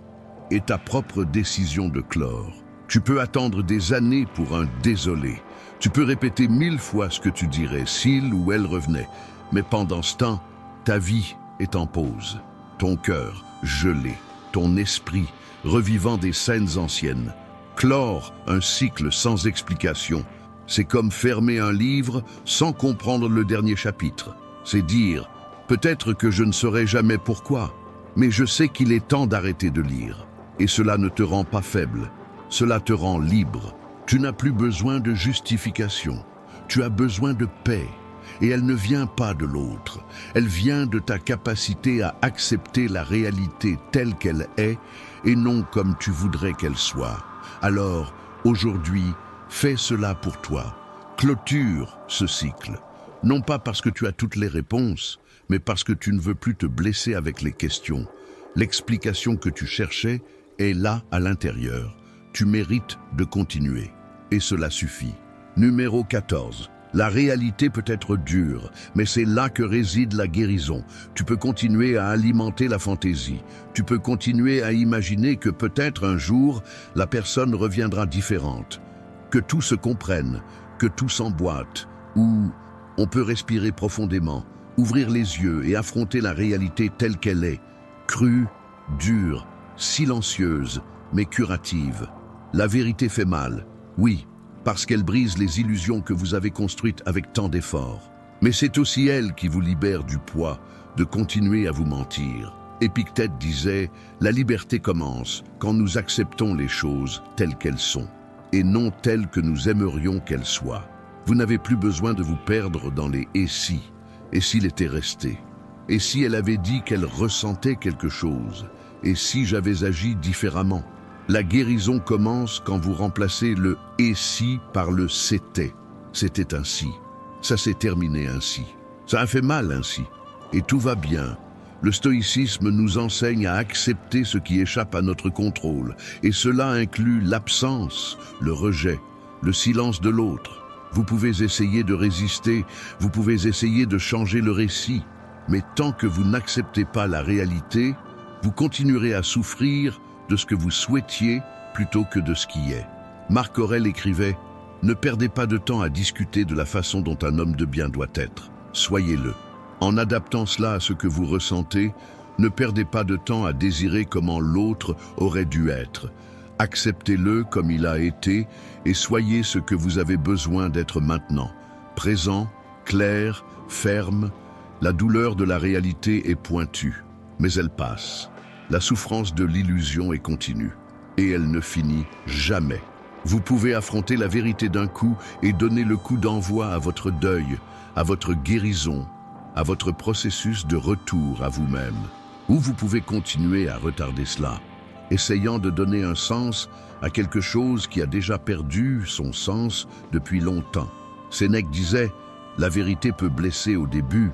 est ta propre décision de clore. Tu peux attendre des années pour un désolé. Tu peux répéter 1000 fois ce que tu dirais s'il ou elle revenait. Mais pendant ce temps, ta vie est en pause. Ton cœur gelé, ton esprit revivant des scènes anciennes. Clore un cycle sans explication C'est comme fermer un livre sans comprendre le dernier chapitre. C'est dire, peut-être que je ne saurai jamais pourquoi, mais je sais qu'il est temps d'arrêter de lire. Et cela ne te rend pas faible, cela te rend libre. Tu n'as plus besoin de justification, tu as besoin de paix. Et elle ne vient pas de l'autre, elle vient de ta capacité à accepter la réalité telle qu'elle est et non comme tu voudrais qu'elle soit. Alors, aujourd'hui, fais cela pour toi. Clôture ce cycle. Non pas parce que tu as toutes les réponses, mais parce que tu ne veux plus te blesser avec les questions. L'explication que tu cherchais est là à l'intérieur. Tu mérites de continuer. Et cela suffit. Numéro 14. La réalité peut être dure, mais c'est là que réside la guérison. Tu peux continuer à alimenter la fantaisie. Tu peux continuer à imaginer que peut-être un jour, la personne reviendra différente. Que tout se comprenne, que tout s'emboîte, ou on peut respirer profondément, ouvrir les yeux et affronter la réalité telle qu'elle est, crue, dure, silencieuse, mais curative. La vérité fait mal, oui, parce qu'elle brise les illusions que vous avez construites avec tant d'efforts. Mais c'est aussi elle qui vous libère du poids de continuer à vous mentir. Épictète disait « La liberté commence quand nous acceptons les choses telles qu'elles sont, et non telles que nous aimerions qu'elles soient. » Vous n'avez plus besoin de vous perdre dans les « et si ». Et s'il était resté? Et si elle avait dit qu'elle ressentait quelque chose? Et si j'avais agi différemment? La guérison commence quand vous remplacez le « et si » par le « c'était ». C'était ainsi. Ça s'est terminé ainsi. Ça a fait mal ainsi. Et tout va bien. Le stoïcisme nous enseigne à accepter ce qui échappe à notre contrôle. Et cela inclut l'absence, le rejet, le silence de l'autre. Vous pouvez essayer de résister, vous pouvez essayer de changer le récit. Mais tant que vous n'acceptez pas la réalité, vous continuerez à souffrir de ce que vous souhaitiez plutôt que de ce qui est. Marc Aurèle écrivait « Ne perdez pas de temps à discuter de la façon dont un homme de bien doit être. Soyez-le. En adaptant cela à ce que vous ressentez, ne perdez pas de temps à désirer comment l'autre aurait dû être. Acceptez-le comme il a été et soyez ce que vous avez besoin d'être maintenant. Présent, clair, ferme. La douleur de la réalité est pointue, mais elle passe. La souffrance de l'illusion est continue, et elle ne finit jamais. Vous pouvez affronter la vérité d'un coup et donner le coup d'envoi à votre deuil, à votre guérison, à votre processus de retour à vous-même. Ou vous pouvez continuer à retarder cela, essayant de donner un sens à quelque chose qui a déjà perdu son sens depuis longtemps. Sénèque disait « La vérité peut blesser au début,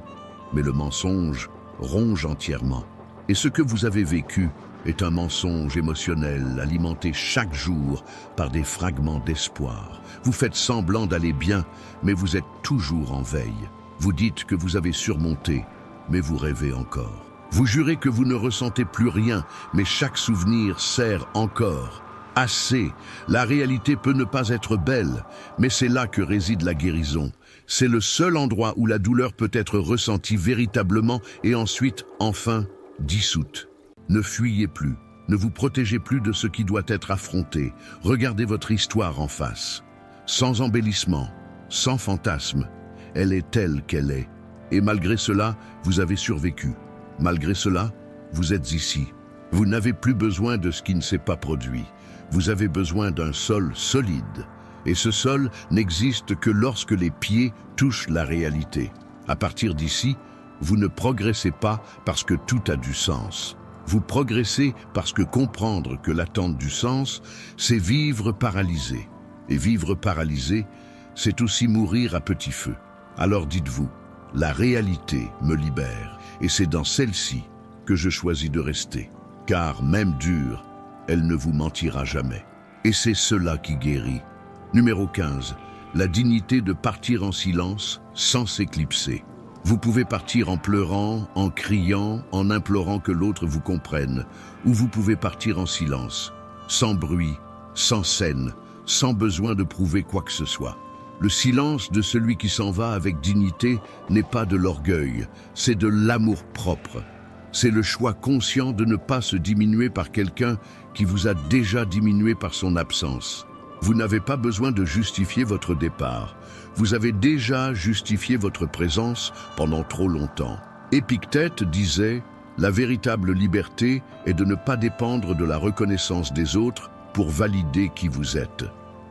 mais le mensonge ronge entièrement. » Et ce que vous avez vécu est un mensonge émotionnel alimenté chaque jour par des fragments d'espoir. Vous faites semblant d'aller bien, mais vous êtes toujours en veille. Vous dites que vous avez surmonté, mais vous rêvez encore. Vous jurez que vous ne ressentez plus rien, mais chaque souvenir sert encore. Assez. La réalité peut ne pas être belle, mais c'est là que réside la guérison. C'est le seul endroit où la douleur peut être ressentie véritablement et ensuite, enfin, dissoute. Ne fuyez plus, ne vous protégez plus de ce qui doit être affronté. Regardez votre histoire en face. Sans embellissement, sans fantasme, elle est telle qu'elle est. Et malgré cela, vous avez survécu. Malgré cela, vous êtes ici. Vous n'avez plus besoin de ce qui ne s'est pas produit. Vous avez besoin d'un sol solide. Et ce sol n'existe que lorsque les pieds touchent la réalité. À partir d'ici, vous ne progressez pas parce que tout a du sens. Vous progressez parce que comprendre que l'attente du sens, c'est vivre paralysé. Et vivre paralysé, c'est aussi mourir à petit feu. Alors dites-vous, la réalité me libère, et c'est dans celle-ci que je choisis de rester. Car même dure, elle ne vous mentira jamais. Et c'est cela qui guérit. Numéro 15. La dignité de partir en silence sans s'éclipser. Vous pouvez partir en pleurant, en criant, en implorant que l'autre vous comprenne, ou vous pouvez partir en silence, sans bruit, sans scène, sans besoin de prouver quoi que ce soit. Le silence de celui qui s'en va avec dignité n'est pas de l'orgueil, c'est de l'amour-propre. C'est le choix conscient de ne pas se diminuer par quelqu'un qui vous a déjà diminué par son absence. Vous n'avez pas besoin de justifier votre départ. Vous avez déjà justifié votre présence pendant trop longtemps. Épictète disait « La véritable liberté est de ne pas dépendre de la reconnaissance des autres pour valider qui vous êtes. »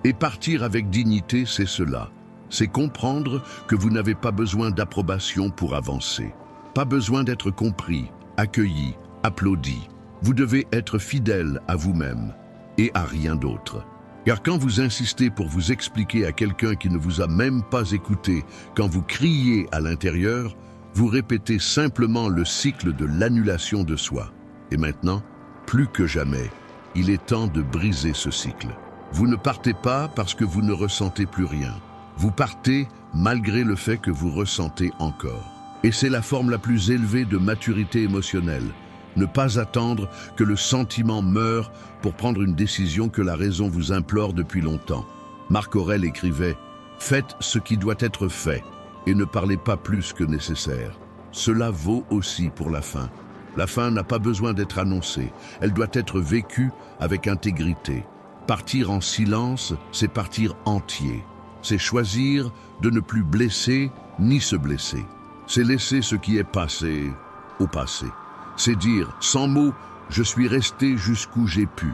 Et partir avec dignité, c'est cela. C'est comprendre que vous n'avez pas besoin d'approbation pour avancer. Pas besoin d'être compris, accueilli, applaudi. Vous devez être fidèle à vous-même et à rien d'autre. Car quand vous insistez pour vous expliquer à quelqu'un qui ne vous a même pas écouté, quand vous criez à l'intérieur, vous répétez simplement le cycle de l'annulation de soi. Et maintenant, plus que jamais, il est temps de briser ce cycle. Vous ne partez pas parce que vous ne ressentez plus rien. Vous partez malgré le fait que vous ressentez encore. Et c'est la forme la plus élevée de maturité émotionnelle. Ne pas attendre que le sentiment meure pour prendre une décision que la raison vous implore depuis longtemps. Marc Aurèle écrivait « Faites ce qui doit être fait et ne parlez pas plus que nécessaire. » Cela vaut aussi pour la fin. La fin n'a pas besoin d'être annoncée, elle doit être vécue avec intégrité. Partir en silence, c'est partir entier. C'est choisir de ne plus blesser ni se blesser. C'est laisser ce qui est passé au passé. C'est dire, sans mots, je suis resté jusqu'où j'ai pu.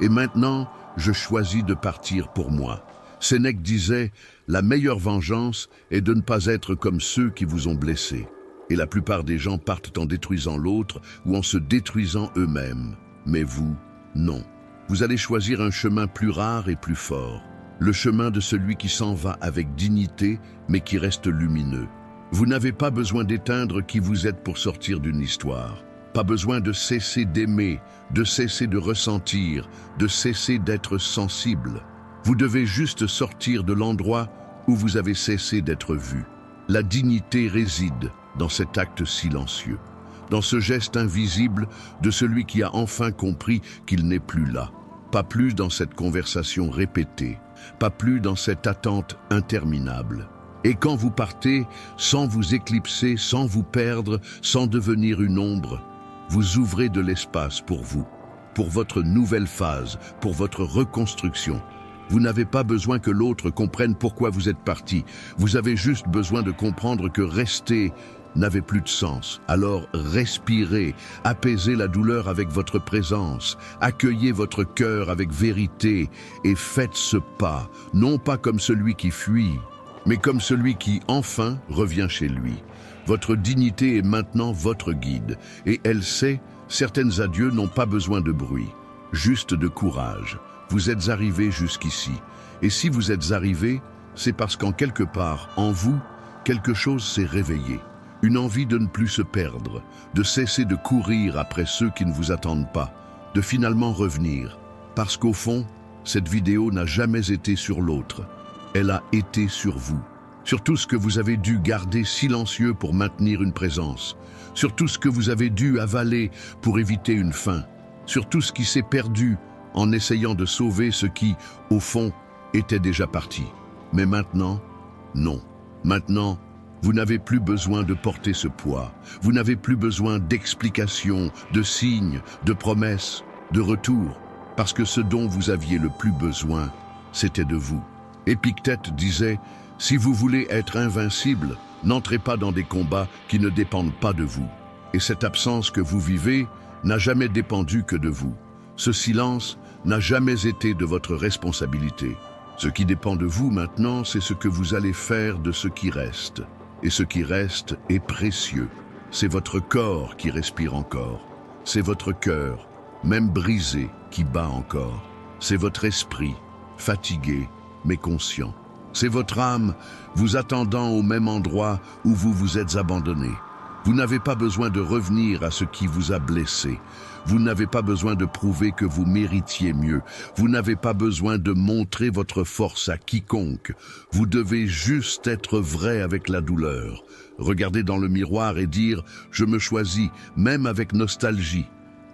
Et maintenant, je choisis de partir pour moi. Sénèque disait, la meilleure vengeance est de ne pas être comme ceux qui vous ont blessé. Et la plupart des gens partent en détruisant l'autre ou en se détruisant eux-mêmes. Mais vous, non. Vous allez choisir un chemin plus rare et plus fort. Le chemin de celui qui s'en va avec dignité, mais qui reste lumineux. Vous n'avez pas besoin d'éteindre qui vous êtes pour sortir d'une histoire. Pas besoin de cesser d'aimer, de cesser de ressentir, de cesser d'être sensible. Vous devez juste sortir de l'endroit où vous avez cessé d'être vu. La dignité réside dans cet acte silencieux, dans ce geste invisible de celui qui a enfin compris qu'il n'est plus là. Pas plus dans cette conversation répétée, pas plus dans cette attente interminable. Et quand vous partez, sans vous éclipser, sans vous perdre, sans devenir une ombre, vous ouvrez de l'espace pour vous, pour votre nouvelle phase, pour votre reconstruction. Vous n'avez pas besoin que l'autre comprenne pourquoi vous êtes parti. Vous avez juste besoin de comprendre que rester n'avait plus de sens. Alors respirez, apaisez la douleur avec votre présence, accueillez votre cœur avec vérité et faites ce pas, non pas comme celui qui fuit, mais comme celui qui enfin revient chez lui. Votre dignité est maintenant votre guide, et elle sait, certaines adieux n'ont pas besoin de bruit, juste de courage. Vous êtes arrivé jusqu'ici, et si vous êtes arrivé, c'est parce qu'en quelque part, en vous, quelque chose s'est réveillé. Une envie de ne plus se perdre, de cesser de courir après ceux qui ne vous attendent pas, de finalement revenir. Parce qu'au fond, cette vidéo n'a jamais été sur l'autre. Elle a été sur vous. Sur tout ce que vous avez dû garder silencieux pour maintenir une présence. Sur tout ce que vous avez dû avaler pour éviter une fin. Sur tout ce qui s'est perdu en essayant de sauver ce qui, au fond, était déjà parti. Mais maintenant, non. Maintenant, vous n'avez plus besoin de porter ce poids. Vous n'avez plus besoin d'explications, de signes, de promesses, de retours. Parce que ce dont vous aviez le plus besoin, c'était de vous. Épictète disait, si vous voulez être invincible, n'entrez pas dans des combats qui ne dépendent pas de vous. Et cette absence que vous vivez n'a jamais dépendu que de vous. Ce silence n'a jamais été de votre responsabilité. Ce qui dépend de vous maintenant, c'est ce que vous allez faire de ce qui reste. Et ce qui reste est précieux. C'est votre corps qui respire encore. C'est votre cœur, même brisé, qui bat encore. C'est votre esprit, fatigué, mais conscient. C'est votre âme, vous attendant au même endroit où vous vous êtes abandonné. Vous n'avez pas besoin de revenir à ce qui vous a blessé. Vous n'avez pas besoin de prouver que vous méritiez mieux. Vous n'avez pas besoin de montrer votre force à quiconque. Vous devez juste être vrai avec la douleur. Regarder dans le miroir et dire « Je me choisis, même avec nostalgie.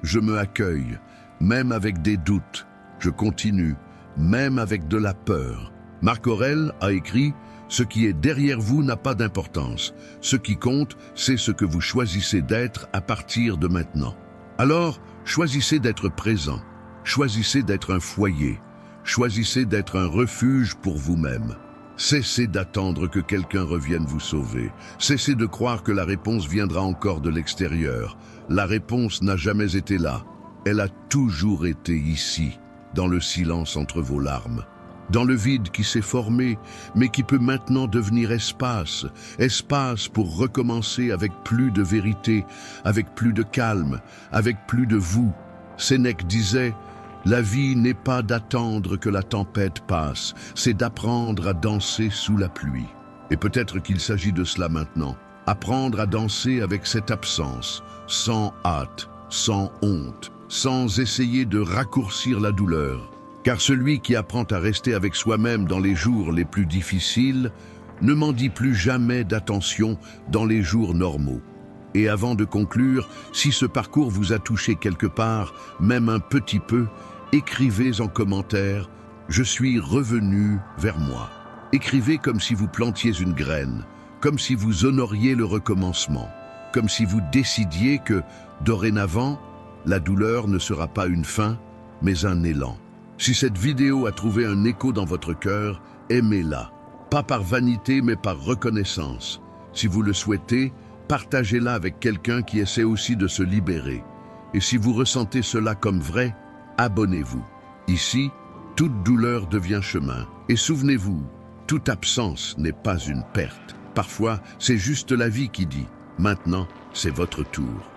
Je me accueille, même avec des doutes. Je continue, même avec de la peur. » Marc Aurèle a écrit « Ce qui est derrière vous n'a pas d'importance. Ce qui compte, c'est ce que vous choisissez d'être à partir de maintenant. » Alors, choisissez d'être présent. Choisissez d'être un foyer. Choisissez d'être un refuge pour vous-même. Cessez d'attendre que quelqu'un revienne vous sauver. Cessez de croire que la réponse viendra encore de l'extérieur. La réponse n'a jamais été là. Elle a toujours été ici, dans le silence entre vos larmes. Dans le vide qui s'est formé, mais qui peut maintenant devenir espace. Espace pour recommencer avec plus de vérité, avec plus de calme, avec plus de vous. Sénèque disait: la vie n'est pas d'attendre que la tempête passe, c'est d'apprendre à danser sous la pluie. Et peut-être qu'il s'agit de cela maintenant. Apprendre à danser avec cette absence, sans hâte, sans honte, sans essayer de raccourcir la douleur. Car celui qui apprend à rester avec soi-même dans les jours les plus difficiles ne mendie plus jamais d'attention dans les jours normaux. Et avant de conclure, si ce parcours vous a touché quelque part, même un petit peu, écrivez en commentaire « Je suis revenu vers moi ». Écrivez comme si vous plantiez une graine, comme si vous honoriez le recommencement, comme si vous décidiez que, dorénavant, la douleur ne sera pas une fin, mais un élan. Si cette vidéo a trouvé un écho dans votre cœur, aimez-la. Pas par vanité, mais par reconnaissance. Si vous le souhaitez, partagez-la avec quelqu'un qui essaie aussi de se libérer. Et si vous ressentez cela comme vrai, abonnez-vous. Ici, toute douleur devient chemin. Et souvenez-vous, toute absence n'est pas une perte. Parfois, c'est juste la vie qui dit « Maintenant, c'est votre tour ».